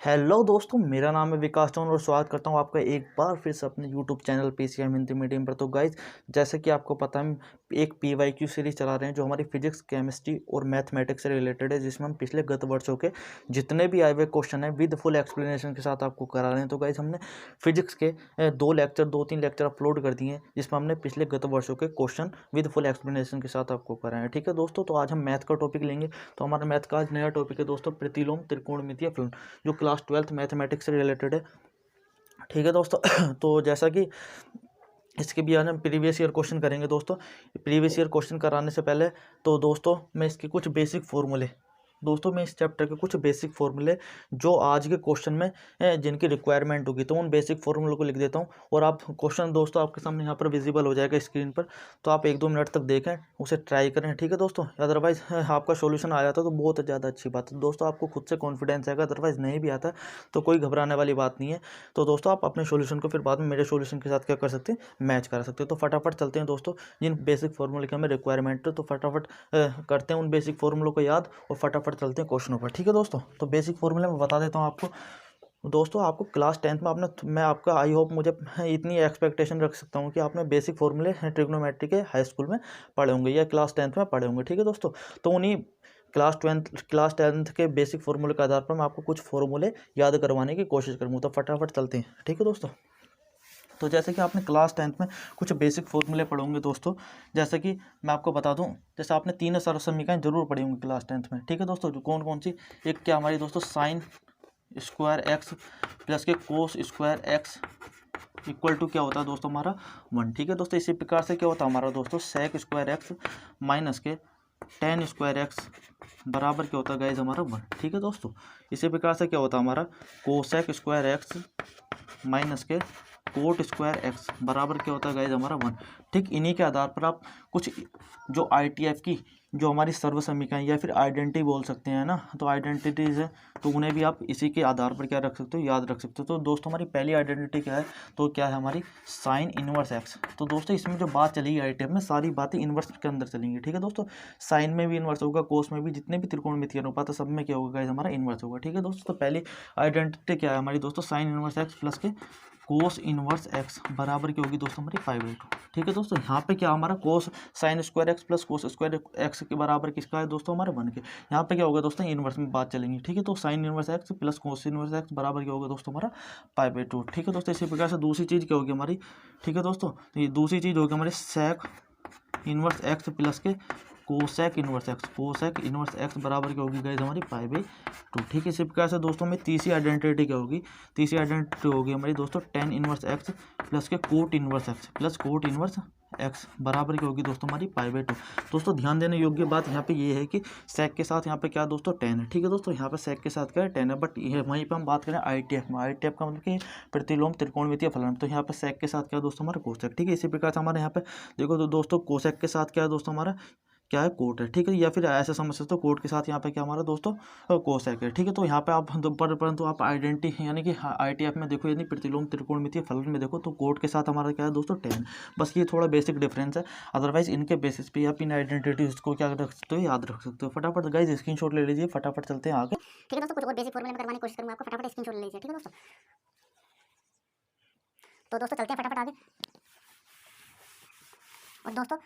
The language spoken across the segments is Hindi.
हेलो दोस्तों, मेरा नाम है विकास चौन और स्वागत करता हूं आपका एक बार फिर से अपने YouTube channel PCM Hindi medium पर। तो गाइज, जैसे कि आपको पता है, हम एक पीवाईक्यू सीरीज चला रहे हैं जो हमारी फिजिक्स, केमिस्ट्री और मैथमेटिक्स से रिलेटेड है, जिसमें हम पिछले गत वर्षों के जितने भी आए हुए क्वेश्चन हैं विद फुल एक्सप्लेनेशन के साथ आपको करा रहे हैं। तो गाइज, हमने फिजिक्स के दो तीन लेक्चर अपलोड कर दिए हैं, जिसमें हमने पिछले गत वर्षों के क्वेश्चन विद फुल एक्सप्लेनेशन के साथ आपको कराए हैं। ठीक है दोस्तों, तो आज हम मैथ का टॉपिक लेंगे। तो हमारा मैथ का आज नया टॉपिक है दोस्तों, प्रतिलोम त्रिकोणमितीय फलन, जो क्लास 12th मैथमेटिक्स से रिलेटेड है। ठीक है दोस्तों तो जैसा कि इसके भी हम प्रीवियस ईयर क्वेश्चन करेंगे दोस्तों। प्रीवियस ईयर क्वेश्चन कराने से पहले तो दोस्तों मैं इसके कुछ बेसिक फॉर्मूले, दोस्तों मैं इस चैप्टर के कुछ बेसिक फॉर्मूले जो आज के क्वेश्चन में जिनकी रिक्वायरमेंट होगी, तो उन बेसिक फॉर्मूलों को लिख देता हूं। और आप क्वेश्चन दोस्तों आपके सामने यहाँ पर विजिबल हो जाएगा स्क्रीन पर, तो आप 1-2 मिनट तक देखें, उसे ट्राई करें। ठीक है दोस्तों, अदरवाइज आपका सोल्यूशन आ जाता तो बहुत ज़्यादा अच्छी बात है दोस्तों, आपको खुद से कॉन्फिडेंस आएगा। अदरवाइज नहीं भी आता तो कोई घबराने वाली बात नहीं है। तो दोस्तों आप अपने सोल्यूशन को फिर बाद में मेरे सोल्यूशन के साथ क्या कर सकते हैं, मैच करा सकते हैं। तो फटाफट चलते हैं दोस्तों, जिन बेसिक फॉर्मूले की हमें रिक्वायरमेंट है तो फटाफट करते हैं उन बेसिक फॉर्मूलों को याद और फटाफट चलते हैं क्वेश्चनों पर। ठीक है दोस्तों, तो बेसिक फॉर्मूला मैं बता देता हूँ आपको। दोस्तों आपको क्लास 10th में आपने, मैं आपका आई होप मुझे इतनी एक्सपेक्टेशन रख सकता हूँ कि आपने बेसिक फॉर्मूले ट्रिग्नोमेट्री के हाई स्कूल में पढ़े होंगे या क्लास 10th में पढ़े होंगे। ठीक है दोस्तों, तो उन्हीं क्लास 10th के बेसिक फॉर्मूले के आधार पर मैं आपको कुछ फॉर्मूले याद करवाने की कोशिश करूँगा। तो फटाफट चलते हैं। ठीक है दोस्तों, तो जैसे कि आपने क्लास 10th में कुछ बेसिक फॉर्मूले पढ़े होंगे दोस्तों। जैसे कि मैं आपको बता दूं, जैसे आपने तीनों सरल समीकरण जरूर पढ़ी होंगी क्लास 10th में। ठीक है दोस्तों, जो कौन कौन सी, एक क्या हमारी दोस्तों साइन स्क्वायर एक्स प्लस के cos square x equal to क्या होता है दोस्तों हमारा 1। ठीक है दोस्तों, इसी प्रकार से क्या होता है हमारा दोस्तों सेक स्क्वायर एक्स माइनस के टेन स्क्वायर एक्स बराबर क्या होता है गाइज हमारा 1। ठीक है दोस्तों, इसी प्रकार से क्या होता है हमारा कोसेक स्क्वायर एक्स माइनस के कोट स्क्वायर एक्स बराबर क्या होता है गाइज हमारा 1। ठीक, इन्हीं के आधार पर आप कुछ जो ITF की जो हमारी सर्व समीकरण या फिर आइडेंटिटी बोल सकते हैं ना, तो आइडेंटिटीज है, तो उन्हें भी आप इसी के आधार पर क्या रख सकते हो, याद रख सकते हो। तो दोस्तों हमारी पहली आइडेंटिटी क्या है, तो क्या है हमारी साइन इनवर्स एक्स। तो दोस्तों इसमें जो बात चलेगी ITF में, सारी बातें इनवर्स के अंदर चलेंगी। ठीक है दोस्तों, साइन में भी इनवर्स होगा, कोस में भी, जितने भी त्रिकोणमितीय अनुपात है सब में क्या होगा गाइज हमारा इनवर्स होगा। ठीक है दोस्तों, तो पहली आइडेंटिटी क्या है हमारी दोस्तों, साइन इनवर्स एक्स प्लस के कोस इनवर्स एक्स बराबर की होगी दोस्तों हमारी 5/2। ठीक है दोस्तों, यहाँ पे क्या हमारा कोस साइन स्क्वायर एक्स प्लस कोस स्क्वायर एक्स के बराबर किसका है दोस्तों हमारे 1 के। यहाँ पे क्या होगा दोस्तों, इनवर्स में बात चलेंगी। ठीक है, तो sign inverse x plus cos inverse x बराबर क्या होगा दोस्तों हमारा 5/2। ठीक है दोस्तों, इसी प्रकार से दूसरी चीज़ क्या होगी हमारी, ठीक है दोस्तों, ये दूसरी चीज़ होगी हमारी सेक इनवर्स एक्स प्लस के कोसेक इनवर्स एक्स बराबर क्या होगी गाइज हमारी 5/2। ठीक है, इसी प्रकार से दोस्तों में तीसरी आइडेंटिटी क्या होगी, तीसरी आइडेंटिटी होगी हमारी दोस्तों टेन इनवर्स एक्स प्लस के कोट इनवर्स एक्स बराबर क्या होगी दोस्तों हमारी 5/2। दोस्तों ध्यान देने योग्य बात यहाँ पे ये है कि सेक के साथ यहाँ पे क्या दोस्तों 10 है। ठीक है दोस्तों, यहाँ पे सेक के साथ क्या है 10 है, बट ये वहीं पे हम बात करें ITF में, ITF का मतलब कि प्रतिलोम त्रिकोणमितीय फलन, तो यहाँ पे सेक के साथ क्या दोस्तों हमारा कोसेक। ठीक है, इसी प्रकार से हमारे यहाँ पे देखो तो दोस्तों कोसेक के साथ क्या है दोस्तों हमारा क्या है कोट है। ठीक है, या फिर ऐसे समझ सकते हो कोट के साथ यहाँ पे क्या हमारा दोस्तों कोसेक है। ठीक है, तो यहाँ पे आप परंतु आप आइडेंटिटी यानी कि ITF में देखो, यानी प्रतिलोम त्रिकोणमितीय फलन में देखो तो कोट के साथ हमारा क्या है दोस्तों 10। बस ये थोड़ा बेसिक डिफरेंस है, अदरवाइज इनके बेसिस पे आप इन आइडेंटिटीज को क्या रख सकते हो, याद रख सकते हो। फटाफट गाइज स्क्रीनशॉट ले लीजिए, फटाफट चलते हैं आगे। ठीक है दोस्तों, कुछ और बेसिक फॉर्मूले में करवाने की कोशिश करूंगा आपको, फटाफट स्क्रीनशॉट ले लीजिए। ठीक है दोस्तों, तो दोस्तों चलते हैं फटाफट आगे। और दोस्तों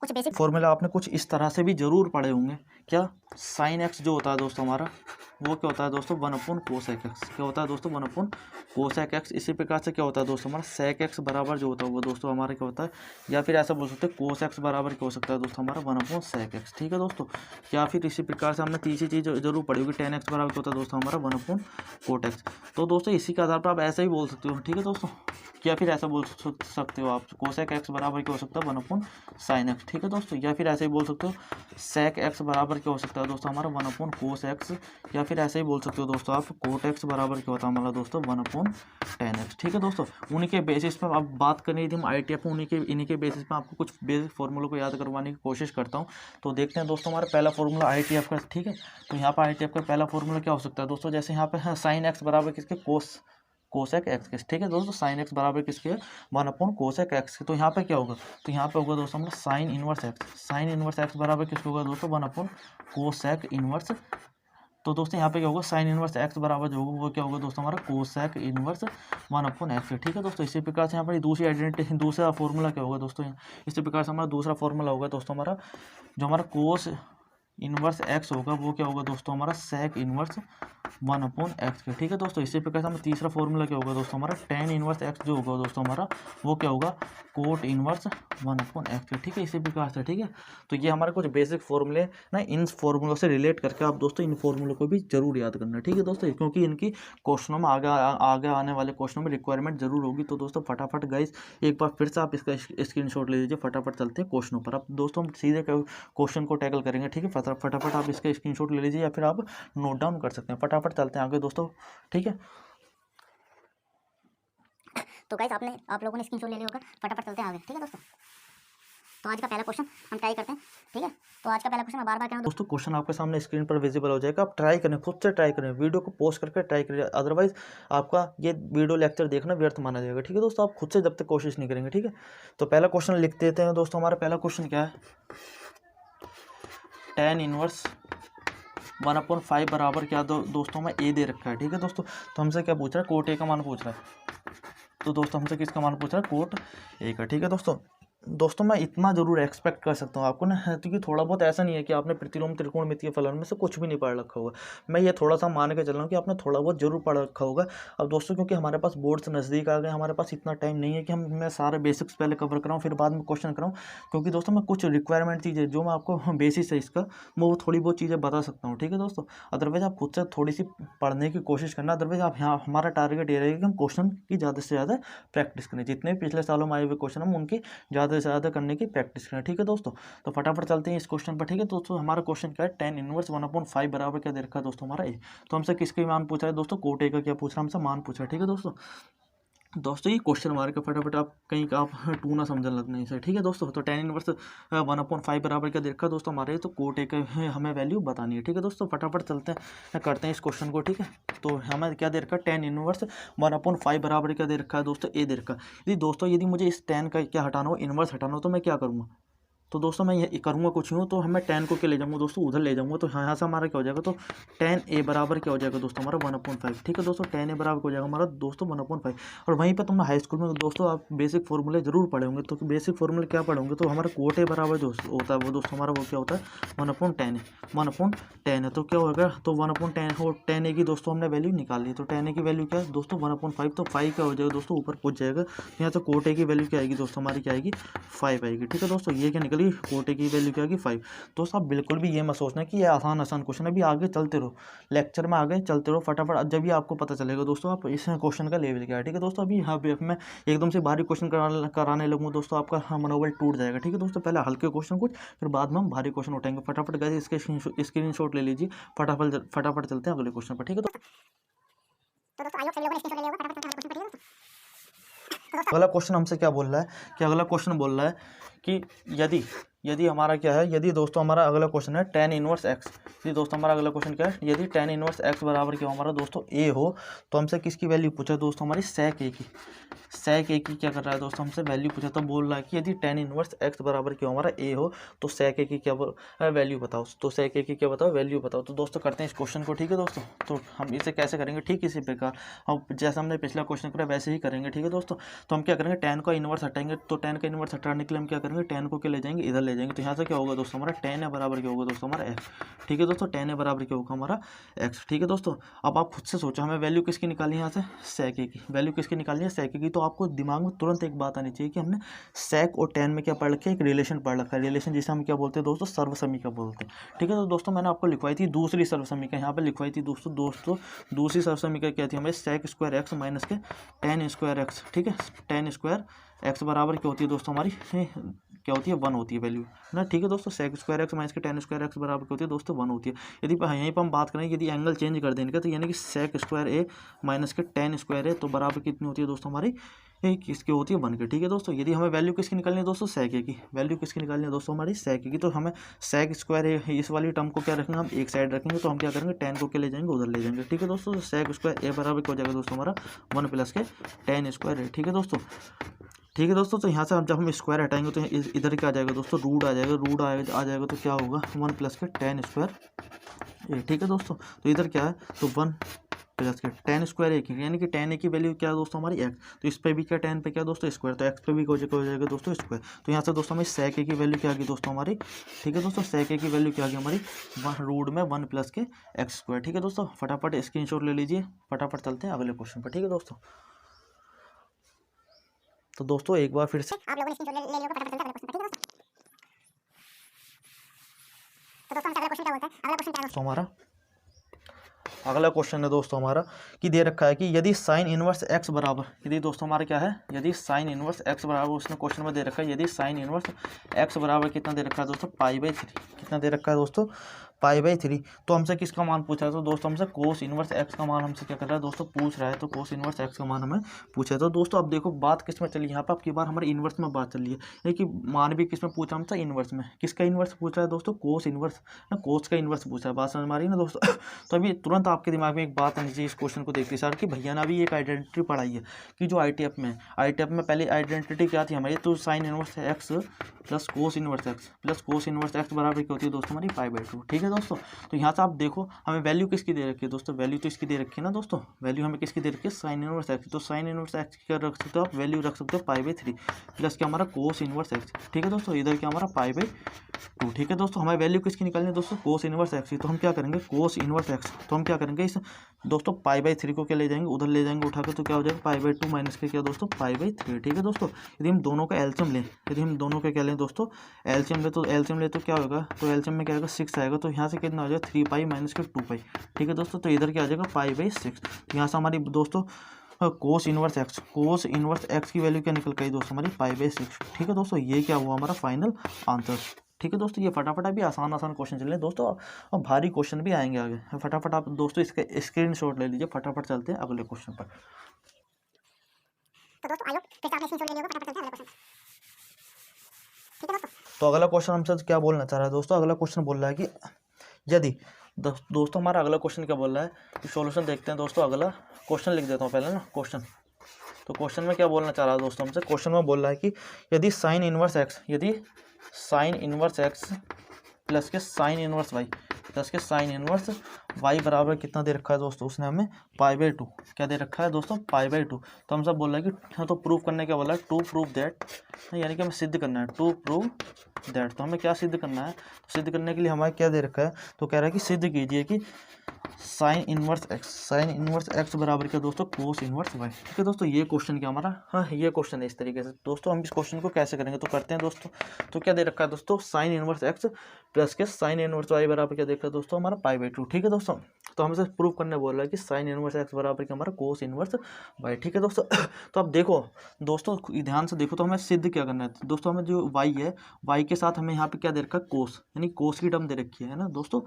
कुछ बेसिक फॉर्मूला आपने कुछ इस तरह से भी जरूर पढ़े होंगे। क्या साइन एक्स जो होता है दोस्तों हमारा, वो क्या होता है दोस्तों 1/कोसेक एक्स। क्या होता है दोस्तों 1/कोसेक एक्स। इसी प्रकार से क्या होता है दोस्तों हमारा सेक एक्स बराबर जो होता है वो दोस्तों हमारा क्या होता है, या फिर ऐसा बोल सकते हैं कोस एक्स बराबर क्या हो सकता है दोस्तों हमारा 1/सेक एक्स। ठीक है दोस्तों, या फिर इसी प्रकार से हमने तीसरी चीज़ जरूर पढ़ी होगी, 10x बराबर क्या होता है दोस्तों हमारा 1/कोट एक्स। तो दोस्तों इसी के आधार पर आप ऐसा ही बोल सकते हो। ठीक है दोस्तों, या फिर ऐसा बोल सकते हो आप कोसेक एक्स बराबर क्या हो सकता है 1/साइन एक्स। ठीक है दोस्तों, या फिर ऐसे ही बोल सकते हो सेक एक्स बराबर क्या हो सकता है दोस्तों हमारा 1/कोस एक्स, या फिर ऐसे ही बोल सकते हो दोस्तों आप कोट एक्स बराबर क्या होता है हमारा दोस्तों 1/10 एक्स। ठीक है दोस्तों, उन्हीं के बेसिस पर अब बात करनी थी हम ITF में, इन्हीं के बेसिस पर आपको कुछ बेसिक फॉर्मूलों को याद करवाने की कोशिश करता हूँ। तो देखते हैं दोस्तों हमारा पहला फॉर्मूला ITF का। ठीक है, तो यहाँ पर ITF का पहला फॉर्मूला क्या हो सकता है दोस्तों, जैसे यहाँ पे साइन एक्स बराबर किसके कोसेक एक्स के। ठीक है दोस्तों, साइन एक्स बराबर किसके 1/कोसेक एक्स के। तो यहाँ पे क्या होगा, तो यहाँ पे होगा दोस्तों हमारा साइन इनवर्स एक्स बराबर किसके होगा दोस्तों 1/कोसेक इनवर्स तो दोस्तों यहाँ पे क्या होगा, साइन इनवर्स एक्स बराबर जो होगा वो क्या होगा दोस्तों हमारा कोसेक इनवर्स 1/x। ठीक है दोस्तों, इसी प्रकार से यहाँ पर दूसरी आइडेंटिटी, दूसरा फॉर्मूला क्या होगा दोस्तों, इसी प्रकार से हमारा दूसरा फॉर्मूला होगा दोस्तों हमारा, जो हमारा कोस इनवर्स एक्स होगा वो क्या होगा दोस्तों हमारा सेक इनवर्स 1/x के। ठीक है दोस्तों, इसी प्रकार से हमारा तीसरा फॉर्मूला क्या होगा दोस्तों हमारा, टेन इनवर्स एक्स जो होगा दोस्तों हमारा वो क्या होगा, कोट इनवर्स 1/x के। ठीक है, इसी प्रकार से। ठीक है, तो ये हमारे कुछ बेसिक फॉर्मूले ना, इन फॉर्मूलों से रिलेट करके आप दोस्तों इन फॉर्मूलों को भी जरूर याद करना। ठीक है दोस्तों, क्योंकि इनकी क्वेश्चनों में आगे आने वाले क्वेश्चनों में रिक्वायरमेंट जरूर होगी। तो दोस्तों फटाफट गाइस एक बार फिर से आप इसका स्क्रीनशॉट ले लीजिए, फटाफट चलते हैं क्वेश्चनों पर। अब दोस्तों हम सीधे क्वेश्चन को टैकल करेंगे। ठीक है, फटाफट आप इसका स्क्रीनशॉट ले लीजिए या फिर आप नोट डाउन कर सकते हैं। फटाफट चलते हैं आगे दोस्तों। ठीक है, तो गाइस आप लोगों ने स्क्रीनशॉट ले लिया होगा, फटाफट चलते हैं आगे। ठीक है दोस्तों, तो आज का पहला क्वेश्चन हम ट्राई करते हैं। ठीक है, तो आज का पहला क्वेश्चन मैं बार बार कह रहा हूं दोस्तों, क्वेश्चन आपके सामने स्क्रीन पर विजिबल हो जाएगा। आप ट्राई करें, खुद से ट्राई करें, वीडियो को पॉज करके ट्राई करिए, अदरवाइज आपका ये वीडियो लेक्चर देखना व्यर्थ माना जाएगा। ठीक है दोस्तों, आप खुद से जब तक कोशिश नहीं करेंगे। ठीक है, तो पहला क्वेश्चन लिख देते हैं दोस्तों। हमारा पहला क्वेश्चन क्या है, टेन इनवर्स 1/5 बराबर क्या दोस्तों हमें ए दे रखा है। ठीक है दोस्तों, तो हमसे क्या पूछ रहा है, कोट ए का मान पूछ रहा है। तो दोस्तों हमसे किसका मान पूछ रहा है, कोट ए का। ठीक है दोस्तों मैं इतना जरूर एक्सपेक्ट कर सकता हूँ आपको ना, क्योंकि थोड़ा बहुत ऐसा नहीं है कि आपने प्रतिलोम त्रिकोणमितीय फलन में से कुछ भी नहीं पढ़ रखा होगा। मैं ये थोड़ा सा मान के चल रहा हूँ कि आपने थोड़ा बहुत जरूर पढ़ रखा होगा। अब दोस्तों क्योंकि हमारे पास बोर्ड से नज़दीक आ गए, हमारे पास इतना टाइम नहीं है कि मैं सारे बेसिक्स पहले कवर कराऊँ फिर बाद में क्वेश्चन कराऊँ। क्योंकि दोस्तों मैं कुछ रिक्वायरमेंट चीज़ें जो मैं आपको बेसिस है इसका, वो थोड़ी बहुत चीज़ें बता सकता हूँ। ठीक है दोस्तों, अदरवाइज आप खुद से थोड़ी सी पढ़ने की कोशिश करना। अदरवाइज आप यहाँ हमारा टारगेट ये रहेगा कि हम क्वेश्चन की ज़्यादा से ज़्यादा प्रैक्टिस करें, जितने पिछले सालों में आए हुए क्वेश्चन हम उनकी ज़्यादा से ज़्यादा करने की प्रैक्टिस करें। ठीक है दोस्तों, तो फटाफट चलते हैं इस क्वेश्चन पर। ठीक है दोस्तों, हमारा क्वेश्चन क्या है, टेन इनवर्स 1/5 बराबर क्या दे रखा है दोस्तों हमारा ए। तो हमसे किसके मान पूछ रहा है दोस्तों, कोट ए का क्या पूछ रहा है हमसे, मान पूछ रहा है। ठीक है दोस्तों ये क्वेश्चन मार के फटाफट आप कहीं का आप टू ना समझने लगना इसे। ठीक है दोस्तों, तो टेन इनवर्स 1/5 बराबर क्या देखा दोस्तों हमारे, तो कोट ए का हमें वैल्यू बतानी है। ठीक है दोस्तों, फटाफट चलते हैं करते हैं इस क्वेश्चन को। ठीक है, तो हमें क्या दे रखा है, टेन इनवर्स 1/5 बराबर क्या दे रखा है दोस्तों, ए दे रखा है। यदि दोस्तों यदि मुझे इस टेन का क्या हटाना हो, इनवर्स हटाना हो, तो मैं क्या करूँगा, तो दोस्तों मैं ये करूँगा कुछ यूँ, तो हमें टेन को क्या ले जाऊँगा दोस्तों, उधर ले जाऊँगा। तो यहाँ से हमारा क्या हो जाएगा, तो टेन ए बराबर क्या हो जाएगा दोस्तों हमारा 1/5। ठीक है दोस्तों, टेन ए बराबर हो जाएगा हमारा दोस्तों 1/5। और वहीं पर तुमने हाई स्कूल में दोस्तों आप बेसिक फॉर्मूले जरूर पढ़े होंगे। तो बेसिक फॉर्मूले क्या पढ़े होंगे, तो हमारा कोट ए बराबर जो होता है वो दोस्तों हमारा वो क्या होता है, 1/10 है। तो क्या होगा, तो 1/10 और 10 ए की दोस्तों हमने वैल्यू निकाल ली। तो 10 ए की वैल्यू क्या है दोस्तों 1/5, तो 5 क्या हो जाएगा दोस्तों, ऊपर पहुँच जाएगा। यहाँ से कोट ए की वैल्यू क्या आएगी दोस्तों हमारी, क्या आएगी, 5 आएगी। ठीक है दोस्तों, ये क्या निकली, कोट ए की वैल्यू क्या आएगी, 5। दोस्तों आप बिल्कुल भी ये मत सोचना कि ये आसान क्वेश्चन है। अभी आगे चलते रहो, लेक्चर में आगे चलते रहो फटाफट, जब भी आपको पता चलेगा दोस्तों आप इस क्वेश्चन का लेवल क्या है। ठीक है दोस्तों, अभी यहाँ पे मैं एकदम से भारी क्वेश्चन कराने लगूँ दोस्तों, आपका मनोबल टूट जाएगा। ठीक है दोस्तों, पहले हल्के क्वेश्चन कुछ, फिर बाद में हम भारी क्वेश्चन उठाएंगे। फटाफट गाइस इसके स्क्रीनशॉट ले लीजिए, फटाफट चलते हैं अगले क्वेश्चन पर। ठीक है दोस्तों आई होप सभी लोगों ने स्क्रीनशॉट ले लिया होगा, फटाफट क्वेश्चन पर। अगला क्वेश्चन हमसे क्या बोल रहा है, कि अगला क्वेश्चन बोल रहा है कि यदि हमारा क्या है, यदि दोस्तों हमारा अगला क्वेश्चन है टेन इनवर्स एक्स। यदि दोस्तों हमारा अगला क्वेश्चन क्या है, यदि टेन इनवर्स एक्स बराबर क्या हो हमारा दोस्तों ए हो, तो हमसे किसकी वैल्यू पूछा दोस्तों हमारी, सेक ए की। सेक ए की क्या कर रहा है दोस्तों, हमसे वैल्यू पूछा, तो बोल रहा है कि यदि टेन इनवर्स एक्स बराबर क्या हो हमारा ए हो, तो सेक ए की क्या वैल्यू बताओ। तो सेक ए की क्या बताओ, वैल्यू बताओ। तो दोस्तों करते हैं इस क्वेश्चन को। ठीक है दोस्तों, तो हम इसे कैसे करेंगे, ठीक इसी प्रकार हम जैसा हमने पिछला क्वेश्चन करा वैसे ही करेंगे। ठीक है दोस्तों, तो हम क्या करेंगे, टेन का इनवर्स हटाएंगे। तो टेन का इनवर्स हटाने के लिए हम क्या करेंगे, टेन को क्या ले जाएंगे, इधर ले जाएंगे। तो यहाँ से क्या होगा दोस्तों हमारा, टेन ए बराबर क्या होगा दोस्तों हमारा एक्स। ठीक है दोस्तों, टेन ए बराबर क्या होगा हमारा एक्स। ठीक है दोस्तों, अब आप खुद से सोचो, हमें वैल्यू किसकी निकालनी है, यहाँ से सेक ए की वैल्यू किसकी निकालनी है, सेक ए की। तो आपको दिमाग में तुरंत एक बात आनी चाहिए कि हमने सेक और टेन में क्या पढ़ रखा है, एक रिलेशन पढ़ रखा है। रिलेशन जिसे हम क्या बोलते हैं दोस्तों, सर्वसमीका बोलते हैं। ठीक है, तो दोस्तों मैंने आपको लिखवाई थी दूसरी सर्वसमीका, यहाँ पे लिखवाई थी दोस्तों दूसरी सर्वसमीका क्या थी हमें, सेक स्क्वायर एक्स माइनस के टेन स्क्वायर एक्स। ठीक है, टेन स्क्वायर एक्स बराबर क्या होती है दोस्तों हमारी, क्या होती है, 1 होती है वैल्यू ना। ठीक है दोस्तों, सेक स्क्वायर एक्स माइनस के टेन स्क्वायर एक्स बराबर क्या होती है दोस्तों, 1 होती है। यदि यहीं पर हम बात करें, यदि एंगल चेंज कर देंगे तो यानी कि सेक स्क्वायर ए माइनस के टेन स्क्वायर ए, तो बराबर कितनी होती है दोस्तों हमारी, ये किसकी होती है 1 की। ठीक है दोस्तों, यदि हमें वैल्यू किसकी निकालनी है दोस्तों sec a की, वैल्यू किसकी निकालनी है दोस्तों हमारी sec a की, तो हमें sec स्क्वायर इस वाली टर्म को क्या रखेंगे हम एक साइड रखेंगे, तो हम क्या करेंगे tan को क्या ले जाएंगे उधर ले जाएंगे। ठीक है दोस्तों, तो sec स्क्वायर a बराबर क्या हो जाएगा दोस्तों हमारा 1 प्लस के tan स्क्वायर a। ठीक है दोस्तों, ठीक है दोस्तों, तो यहाँ से जब हम स्क्वायर हटाएंगे तो इधर क्या आ जाएगा दोस्तों रूट आ जाएगा, रूट आ जाएगा तो क्या होगा 1 प्लस के tan स्क्वायर a। ठीक है दोस्तों, तो इधर क्या है तो 1 प्लस के tan स्क्वायर a की, यानी कि tan a की वैल्यू क्या है दोस्तों हमारी x, तो इस पे भी क्या tan पे क्या दोस्तों स्क्वायर, तो x पे भी हो जाएगा दोस्तों स्क्वायर। तो यहाँ से दोस्तों हमें sec a की वैल्यू क्या आ गई दोस्तों हमारी। ठीक है दोस्तों, sec a की वैल्यू क्या आ गई हमारी रूट में 1 प्लस के एक्स स्क्वायर। ठीक है दोस्तों, फटाफट स्क्रीनशॉट ले लीजिए, फटाफट चलते हैं अगले क्वेश्चन पर। ठीक है दोस्तों, तो दोस्तों एक बार फिर से आप लोगों ने स्क्रीनशॉट ले लिया होगा, फटाफट चलते हैं अगले क्वेश्चन पर। ठीक है दोस्तों, तो दोस्तों अगला क्वेश्चन क्या बोलता है, अगला क्वेश्चन क्या दोस्तों हमारा अगला क्वेश्चन है दोस्तों हमारा कि दे रखा है कि यदि साइन इनवर्स एक्स बराबर, यदि दोस्तों हमारा क्या है, यदि साइन इनवर्स एक्स बराबर, उसने क्वेश्चन में दे रखा है यदि साइन इनवर्स एक्स बराबर कितना दे रखा है दोस्तों π/3, कितना दे रखा है दोस्तों π/3। तो हमसे किसका मान पूछा है, तो दोस्तों हमसे कोस इनवर्स एक्स का मान हमसे क्या कर रहा है दोस्तों पूछ रहा है, तो कोस इनवर्स एक्स का मान हमें पूछा है। तो दोस्तों अब देखो बात किस में चली, यहाँ पर अब की बार हमारे इनवर्स में बात चल रही है, यानी कि मान भी किस में पूछा हमसे इनवर्स में, किसका इनवर्स पूछ रहा है दोस्तों कोस इनवर्स ना, कोस का इनवर्स पूछा है, बात समझ में आ रही है ना दोस्तों। तो अभी तुरंत आपके दिमाग में एक बात आनी चाहिए इस क्वेश्चन को देखते सर कि भैया ने अभी एक आइडेंटिटी पढ़ाई है कि जो ITF में पहले आइडेंटिटी क्या थी हमारी, तो sign inverse x plus cos inverse x बराबर क्या होती है दोस्तों हमारी π/2। ठीक है दोस्तों, तो यहाँ से आप देखो हमें वैल्यू किसकी दे रखी है दोस्तों, वैल्यू तो इसकी दे रखी है ना दोस्तों, वैल्यू हमें किसकी दे रखी है साइन इनवर्स एक्स, तो साइन इनवर्स एक्स क्या रख सकते हो आप, वैल्यू रख सकते हो π/3 प्लस क्या हमारा कोस इनवर्स एक्स। ठीक है दोस्तों, इधर क्या हमारा π/2। ठीक है दोस्तों, हमें वैल्यू किसकी निकालनी है दोस्तों कोस इनवर्स एक्स की, तो हम क्या करेंगे कोस इनवर्स एक्स, तो हम क्या करेंगे इस दोस्तों π/3 को क्या ले जाएंगे उधर ले जाएंगे उठा के, तो क्या हो जाएगा π/2 माइनस के क्या दोस्तों π/3। ठीक है दोस्तों, यदि हम दोनों का एलसीएम लें, यदि हम दोनों का क्या लें दोस्तों एलसीएम ले तो क्या होगा, तो एलसीएम में क्या आएगा 6 आएगा, तो यहाँ से कितना हो जाएगा 3π माइनस के 2π। ठीक है दोस्तों, तो इधर क्या आ जाएगा π/6। तो यहाँ से हमारी दोस्तों कोस इनवर्स एक्स की वैल्यू क्या निकल गई दोस्तों हमारी π/6। ठीक है दोस्तों, ये क्या हुआ हमारा फाइनल आंसर। ठीक है दोस्तों, ये फटाफट अभी आसान क्वेश्चन चल रहे हैं दोस्तों, और भारी क्वेश्चन भी आएंगे आगे। फटाफट आप दोस्तों इसका स्क्रीनशॉट ले लीजिए, फटाफट चलते हैं अगले क्वेश्चन पर। तो दोस्तों आइए फिर से आपने स्क्रीनशॉट ले लिया होगा, फटाफट चलते हैं अगले क्वेश्चन पर। ठीक है दोस्तों, तो अगला क्वेश्चन हमसे क्या बोलना चाह रहा है दोस्तों, अगला क्वेश्चन बोल रहा है कि यदि दोस्तों हमारा अगला क्वेश्चन क्या बोल रहा है कि सॉल्यूशन देखते हैं दोस्तों। अगला क्वेश्चन लिख देता हूँ पहले ना क्वेश्चन, तो क्वेश्चन में क्या बोलना चाह रहा है दोस्तों हमसे, क्वेश्चन में बोल रहा है कि यदि साइन इनवर्स एक्स प्लस के साइन इनवर्स वाई प्लस के साइन इनवर्स वाई बराबर कितना दे रखा है दोस्तों, उसने हमें π/2 क्या दे रखा है दोस्तों π/2। तो हम सब बोल रहे हैं कि हाँ, तो प्रूव करने क्या बोला है, टू प्रूव दैट, यानी कि हमें सिद्ध करना है, टू प्रूव दैट। तो हमें क्या सिद्ध करना है, तो सिद्ध करने के लिए हमारे क्या दे रखा है, तो कह रहा है कि सिद्ध कीजिए कि साइन इनवर्स एक्स बराबर क्या दोस्तों कोस इनवर्स वाई। ठीक है दोस्तों, ये क्वेश्चन क्या हमारा, हाँ ये क्वेश्चन है इस तरीके से दोस्तों। हम इस क्वेश्चन को कैसे करेंगे, तो करते हैं दोस्तों। तो क्या दे रखा है दोस्तों साइन इनवर्स एक्स प्लस के साइन इनवर्स वाई बराबर क्या देखा है दोस्तों हमारा π/2। ठीक है दोस्तों, तो हमसे प्रूव करने बोल रहा है कि साइन इनवर्स एक्स बराबर क्या हमारा कोस इनवर्स वाई। ठीक है दोस्तों, तो अब देखो दोस्तों ध्यान से देखो, तो हमें सिद्ध क्या करना है दोस्तों, हमें जो वाई है वाई के साथ हमें यहाँ पे क्या दे रखा है कोस, यानी कोस की टर्म दे रखी है ना दोस्तों,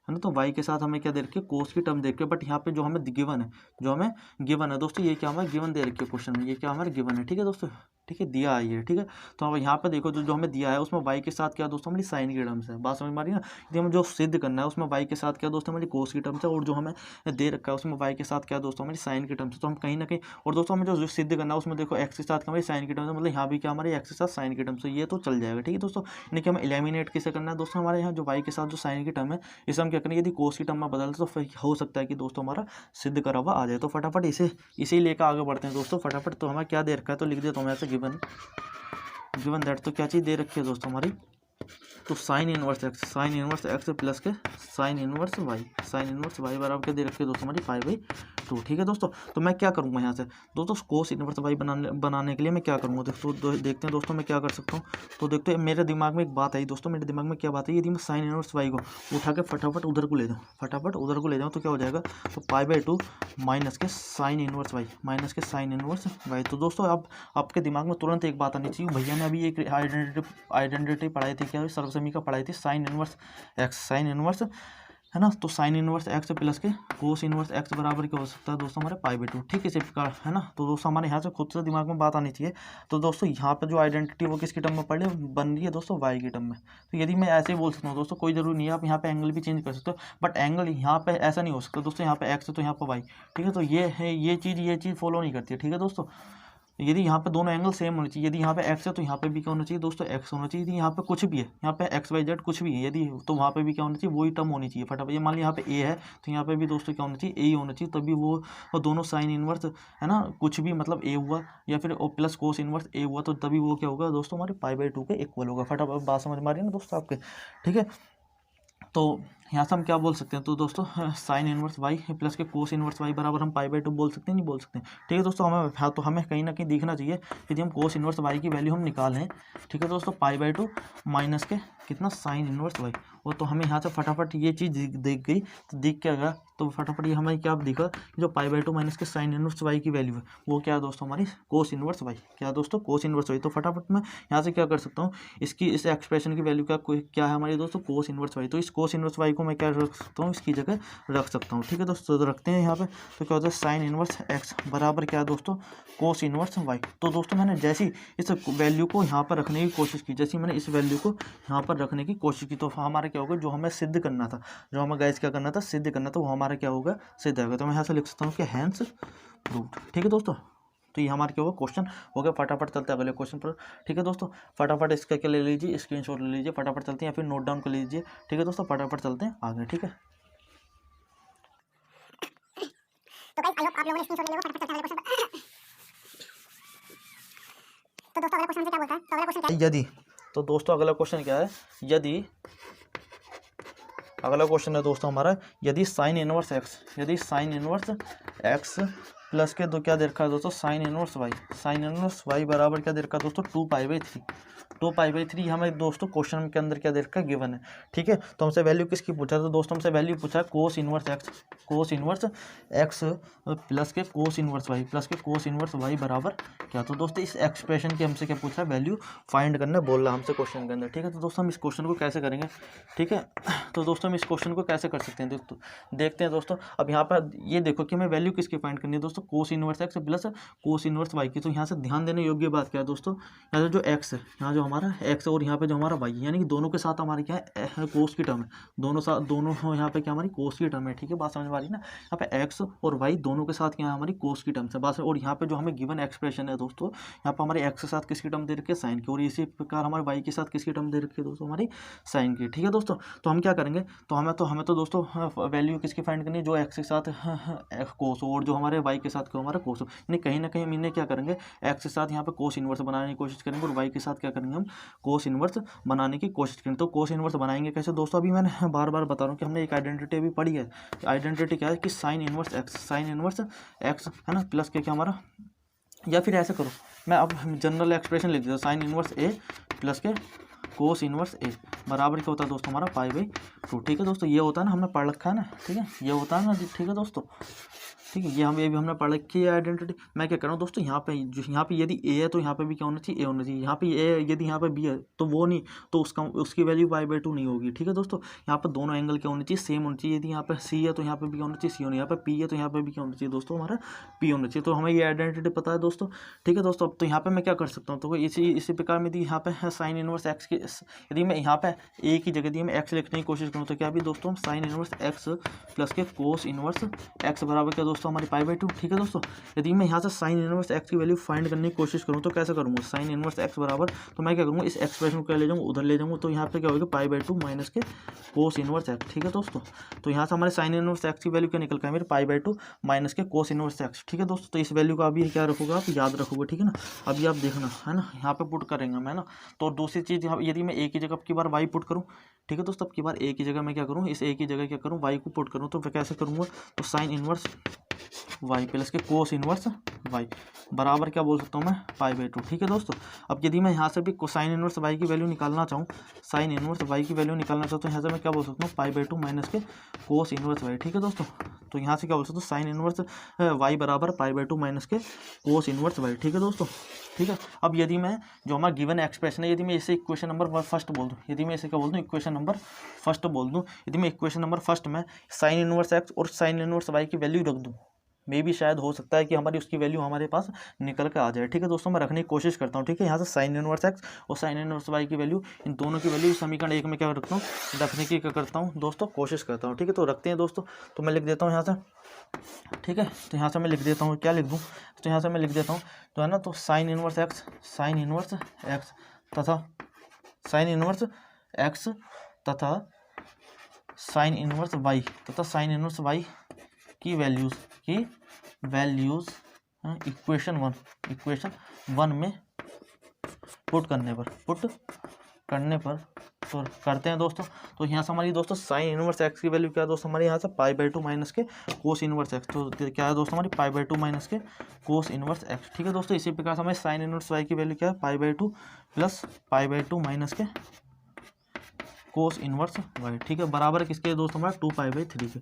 है ना। तो y के साथ हमें क्या दे रखी है कोस की टर्म दे रखी है, बट यहाँ पे जो हमें गिवन है दोस्तों, ये क्या हमें गिवन दे रखी है क्वेश्चन में, ये क्या हमारे गिवन है। ठीक है दोस्तों, ठीक है दिया है ये। ठीक है, तो अब यहाँ पे देखो जो हमें दिया है उसमें y के साथ क्या दोस्तों हमारी साइन की टर्म्स है, बात समझ में आ रही है ना। यदि हमें जो सिद्ध करना है उसमें y के साथ क्या दोस्तों हमारी कोस की टर्म्स है, और जो हमें दे रखा है उसमें y के साथ क्या दोस्तों हमारी साइन की टर्म्स है। तो हम कहीं ना कहीं, और दोस्तों हमें जो सिद्ध करना है उसमें देखो x के साथ हमारी साइन की टर्म्स है, मतलब यहाँ भी क्या हमारी x के साथ साइन की टर्म्स है, ये तो चल जाएगा। ठीक है दोस्तों, यानी कि हमें एलिमिनेट किसे करना है दोस्तों, हमारे यहाँ जो y के साथ जो साइन की टर्म है इसे हम क्या करेंगे, यदि कोस की टर्म में बदलते तो फिर हो सकता है कि दोस्तों हमारा सिद्ध करा हुआ आ जाए। तो फटाफट इसे लेकर आगे बढ़ते हैं दोस्तों फटाफट। तो हमें क्या दे रखा है, तो लिख देता हूँ ऐसे गिवन दैट, तो क्या चीज़ दे रखी है दोस्तों हमारी, तो साइन इनवर्स एक्स प्लस के साइन इनवर्स वाई बराबर क्या दे रखी है दोस्तों हमारी π/2। ठीक है दोस्तों, तो मैं क्या करूँगा यहाँ से दोस्तों कोस इनवर्स वाई बनाने के लिए मैं क्या करूँगा देखते हैं दोस्तों मैं क्या कर सकता हूँ। तो देखते हैं मेरे दिमाग में एक बात आई दोस्तों, मेरे दिमाग में क्या बात है, यदि मैं साइन इनवर्स वाई को उठा के फटाफट उधर को ले जाऊँ तो क्या हो जाएगा, तो π/2 माइनस के साइन इनवर्स वाई। तो दोस्तों अब आपके दिमाग में तुरंत एक बात आनी चाहिए, भैया ने अभी एक आइडेंटिटी पढ़ाई थी, क्या सर्वसमी का पढ़ाई थी, साइन इनवर्स है ना। तो साइन इनवर्स एक्स प्लस के कोस इनवर्स एक्स बराबर क्या हो सकता है दोस्तों हमारे पाई बाई 2, ठीक है, इसी प्रकार, है ना। तो दोस्तों हमारे यहाँ से खुद से दिमाग में बात आनी चाहिए। तो दोस्तों यहाँ पे जो आइडेंटिटी वो किसकी टर्म में पढ़ रही बन रही है दोस्तों, वाई की टर्म में। तो यदि मैं ऐसे ही बोल सकता हूँ दोस्तों, कोई जरूरी नहीं है, आप यहाँ पे एंगल भी चेंज कर सकते हो, बट एंगल यहाँ पे ऐसा नहीं हो सकता दोस्तों, यहाँ पे एक्स है तो यहाँ पे वाई, ठीक है। तो ये है, ये चीज़ फॉलो नहीं करती है, ठीक है दोस्तों। यदि यहाँ पे दोनों एंगल सेम होने चाहिए, यदि यहाँ पे एक्स है तो यहाँ पे भी क्या होना चाहिए दोस्तों, एक्स होना चाहिए। यदि यहाँ पे कुछ भी है, यहाँ पे एक्स वाई जेड कुछ भी है यदि, तो वहाँ पे भी क्या होना चाहिए, वही टर्म होनी चाहिए फटाफट। ये मान लीजिए यहाँ पे ए है तो यहाँ पे भी दोस्तों क्या होना चाहिए, ए ही होना चाहिए, तभी वो दोनों साइन इनवर्स, है ना, कुछ भी मतलब ए हुआ या फिर प्लस कोस इनवर्स ए हुआ, तो तभी वो क्या होगा दोस्तों हमारे पाई बाई 2 के इक्वल होगा। फटाफट बात समझ में आ रही है ना दोस्तों आपके, ठीक है। तो यहाँ से हम क्या बोल सकते हैं, तो दोस्तों साइन इनवर्स वाई प्लस के कोस इनवर्स वाई बराबर हम पाई बाई 2 बोल सकते हैं, नहीं बोल सकते, ठीक है दोस्तों। हमें हाँ, तो हमें कहीं ना कहीं दिखना चाहिए कि यदि हम कोस इनवर्स वाई की वैल्यू हम निकालें, ठीक है दोस्तों, पाई बाई 2 माइनस के कितना साइन इनवर्स वाई, वो तो हमें यहाँ से फटाफट ये चीज़ दिख गई। तो दिख क्या गया, तो फटाफट ये हमें क्या दिखा, जो पाई बाई 2 माइनस के साइन इनवर्स वाई की वैल्यू है वो क्या है दोस्तों, हमारी कोस इनवर्स वाई, क्या है दोस्तों, कोस इनवर्स वाई। तो फटाफट मैं यहाँ से क्या कर सकता हूँ, इसकी इस एक्सप्रेशन की वैल्यू क्या है हमारी दोस्तों, कोस इनवर्स वाई। तो इस कोस इनवर्स वाई को मैं क्या रख सकता हूँ, इसकी जगह रख सकता हूँ, ठीक है दोस्तों। तो रखते हैं यहाँ पे, तो क्या होता है साइन इनवर्स एक्स बराबर क्या है दोस्तों, कोस इनवर्स वाई। तो दोस्तों मैंने जैसी इस वैल्यू को यहाँ पर रखने की कोशिश की, जैसी मैंने इस वैल्यू को यहाँ पर रखने की कोशिश की, तो हमारा क्या होगा, जो हमें सिद्ध करना था, जो हमें गाइस क्या करना था, सिद्ध करना था, वो हमारा क्या होगा, सिद्ध होगा। तो मैं यहाँ से लिख सकता हूँ कि हैंस प्रूव्ड, ठीक है दोस्तों। तो ये हमारा क्या होगा, क्वेश्चन हो गया। फटाफट चलते हैं अगले क्वेश्चन पर, ठीक है दोस्तों। फटाफट इसका क्या ले लीजिए, स्क्रीनशॉट ले लीजिए, फटाफट चलते हैं, या फिर नोट डाउन कर लीजिए, ठीक है दोस्तों। फटाफट चलते हैं आगे, ठीक है। तो गाइस आई होप आप लोगों ने स्क्रीनशॉट ले लिया, फटाफट चलते हैं अगले क्वेश्चन पर। तो दोस्तों अगला क्वेश्चन हमसे क्या बोलता है, तो अगला क्वेश्चन क्या है, यदि, तो दोस्तों अगला क्वेश्चन क्या है, यदि, अगला क्वेश्चन है दोस्तों हमारा, यदि साइन इनवर्स एक्स, यदि साइन इनवर्स एक्स प्लस के दो क्या दे रखा है दोस्तों, sine inverse y, sine inverse y बराबर क्या दे रखा है दोस्तों, 2 पाई बाई 3, 2 पाई बाई 3 हमें दोस्तों क्वेश्चन के अंदर क्या दे रखा है, गिवन है, ठीक है। तो हमसे वैल्यू किसकी पूछा, तो दोस्तों हमसे वैल्यू पूछा है कोस इनवर्स एक्स, कोस इनवर्स एक्स प्लस के कोस इनवर्स वाई, प्लस के कोस इनवर्स वाई बराबर क्या। तो दोस्तों इस एक्सप्रेशन की हमसे क्या पूछा है, वैल्यू फाइंड करना बोल रहा है हमसे क्वेश्चन के अंदर, ठीक है। तो दोस्तों हम इस क्वेश्चन को कैसे करेंगे, ठीक है। तो दोस्तों हम इस क्वेश्चन को कैसे कर सकते हैं, दोस्तों देखते हैं दोस्तों। अब यहाँ पर ये देखो कि हमें वैल्यू किसकी फाइंड करनी है दोस्तों, cos inverse x plus cos inverse y की। तो यहाँ से ध्यान देने योग्य बात क्या है दोस्तों, यहाँ से जो एक्स है, यहाँ जो हमारा एक्स है और यहाँ पे जो हमारा वाई है, यानी कि दोनों के साथ हमारे क्या है, कोस की टर्म है, दोनों साथ, दोनों यहाँ पे क्या हमारी कोस की टर्म है, ठीक है। बात समझ में आ रही है ना, यहाँ पे एक्स और वाई दोनों के साथ क्या है, हमारी कोस की टर्म है बात। और यहाँ पे जो हमें गिवन एक्सप्रेशन है दोस्तों, यहाँ पे हमारे एक्स के साथ किसकी टर्म दे रखी है, साइन की, और इसी प्रकार हमारे वाई के साथ किसकी टर्म दे रखी है दोस्तों, हमारी साइन की, ठीक है दोस्तों। तो हम क्या करेंगे, तो हमें तो दोस्तों वैल्यू किसकी फाइंड करनी है, जो एक्स के साथ कोस और जो हमारे वाई के साथ क्या हमारा कोस, यानी कहीं ना कहीं हम इन्हें क्या करेंगे, एक्स के साथ यहाँ पे कोस इनवर्स बनाने की कोशिश करेंगे, और वाई के साथ क्या करेंगे, हम कोस इनवर्स बनाने की कोशिश करेंगे। तो कोस इनवर्स बनाएंगे कैसे दोस्तों, अभी मैंने बार बार बता रहा हूँ कि हमने एक आइडेंटिटी भी पढ़ी है। आइडेंटिटी क्या है कि sign inverse x, sign inverse x, है ना, प्लस के क्या हमारा, या फिर ऐसे करो, मैं अब जनरल एक्सप्रेशन लिख देता हूँ, साइन इनवर्स ए प्लस के कोस इनवर्स ए बराबर क्या होता है दोस्तों, हमारा पाई बाई 2, ठीक है दोस्तों। ये होता है ना, हमने पढ़ रखा है ना, ठीक है, ये होता है ना, ठीक है दोस्तों, ठीक है। ये भी हमने पढ़ रखी है आइडेंटिटी। मैं क्या कर रहा हूँ दोस्तों, यहाँ पे यदि ए है तो यहाँ पे भी क्या होना चाहिए, ए होना चाहिए। यहाँ पे ए यदि यहाँ पे बी है तो वो नहीं, तो उसकी वैल्यू पाई बाई 2 नहीं होगी, ठीक है दोस्तों। यहाँ पे दोनों एंगल क्या होने चाहिए, सेम होना चाहिए। यदि यहाँ पे सी है तो यहाँ पे भी क्या होना चाहिए, सी होना, यहाँ पे पी है तो यहाँ पे भी क्या होना चाहिए दोस्तों, हमारा पी होना चाहिए। तो हमें ये आइडेंटिटी पता है दोस्तों, ठीक है दोस्तों। अब तो यहाँ पे मैं क्या कर सकता हूँ, तो इसी प्रकार में यदि यहाँ पे साइन इनवर्स एक्स की, यदि मैं यहाँ पे ए की जगह यदि मैं एक्स लिखने की कोशिश करूँ, तो क्या भी दोस्तों साइन इनवर्स एक्स प्लस के कोस इनवर्स एक्स बराबर क्या दोस्तों, हमारी पाई बाई 2, ठीक है दोस्तों। यदि मैं यहाँ से साइन इनवर्स एक्स की वैल्यू फाइंड करने की कोशिश करूँ तो कैसे करूँगा, साइन इनवर्स एक्स बराबर, तो मैं क्या करूँगा, इस एक्सप्रेशन को क्या ले जाऊँगा, उधर ले जाऊँगा। तो यहाँ पे क्या होगा, पाई बाई 2 माइनस के कोस इनवर्स एक्स, ठीक है दोस्तों। तो यहाँ से हमारे साइन इनवर्स एक्स की वैल्यू क्या निकल कर है, मेरे पाई बाई 2 माइनस के कोस इनवर्स एक्स, ठीक है दोस्तों। तो इस वैल्यू का अभी क्या रखोगे, आप याद रखोगे, ठीक है ना। अभी आप देखना, है ना, यहाँ पे पुट करेंगे मैं ना। तो दूसरी चीज़, यदि मैं ए की जगह की बार वाई पुट करूँ, ठीक है दोस्तों, अब की बार ए की जगह मैं क्या करूँ, इस ए की जगह क्या करूँ, वाई को पुट करूँ, तो कैसे करूँगा, तो साइन इनवर्स वाई प्लस के कोस इनवर्स वाई बराबर क्या बोल सकता हूँ मैं, पाई बाई 2, ठीक है दोस्तों। अब यदि मैं यहाँ से भी साइन इनवर्स वाई की वैल्यू निकालना चाहूँ, साइन इनवर्स वाई की वैल्यू निकालना चाहूँ, तो यहाँ से मैं क्या बोल सकता हूँ, पाई बाई 2 माइनस के कोस इनवर्स वाई, ठीक है दोस्तों। तो यहाँ से क्या बोल सकते हो, साइन इनवर्स वाई बराबर पाई बाई टू माइनस के कोस इनवर्स वाई। ठीक है दोस्तों, ठीक है। अब यदि मैं जो हमारा गिवन एक्सप्रेशन है, यदि मैं इसे इक्वेशन नंबर फर्स्ट बोल दूँ, यदि मैं इसे क्या बोल दूँ, इक्वेशन नंबर फर्स्ट बोल दूँ, यदि मैं इक्वेशन नंबर फर्स्ट में साइन इनवर्स एक्स और साइन इनवर्स वाई की वैल्यू रख दूँ, मे भी शायद हो सकता है कि हमारी उसकी वैल्यू हमारे पास निकल के आ जाए। ठीक है दोस्तों, मैं रखने की कोशिश करता हूँ। ठीक है, यहाँ से साइन इनवर्स एक्स और साइन इनवर्स वाई की वैल्यू, इन दोनों की वैल्यू समीकरण एक में क्या रखता हूँ, रखने की क्या करता हूँ दोस्तों, कोशिश करता हूँ। ठीक है, तो रखते हैं दोस्तों। तो मैं लिख देता हूँ यहाँ से, ठीक है, तो यहाँ से मैं लिख देता हूँ, क्या लिख दूँ, तो यहाँ से मैं लिख देता हूँ, तो है ना, तो साइन इनवर्स एक्स तथा साइन इनवर्स एक्स तथा साइन इनवर्स वाई तथा साइन इनवर्स वाई की वैल्यूज़ इक्वेशन वन में पुट करने पर तो करते हैं दोस्तों। तो यहाँ से हमारी दोस्तों साइन इनवर्स एक्स की वैल्यू क्या है दोस्तों, हमारे यहाँ से पाई बाई टू माइनस के कोस इनवर्स एक्स। तो क्या है दोस्तों, हमारी पाई बाई टू माइनस के कोस इनवर्स एक्स। ठीक है दोस्तों, इसी प्रकार से हमारे साइन इनवर्स वाई की वैल्यू क्या है, pi by two plus pi by two minus के कोस इनवर्स वाई। ठीक है, बराबर किसके दोस्तों, हमारा टू पाई बाई थ्री के।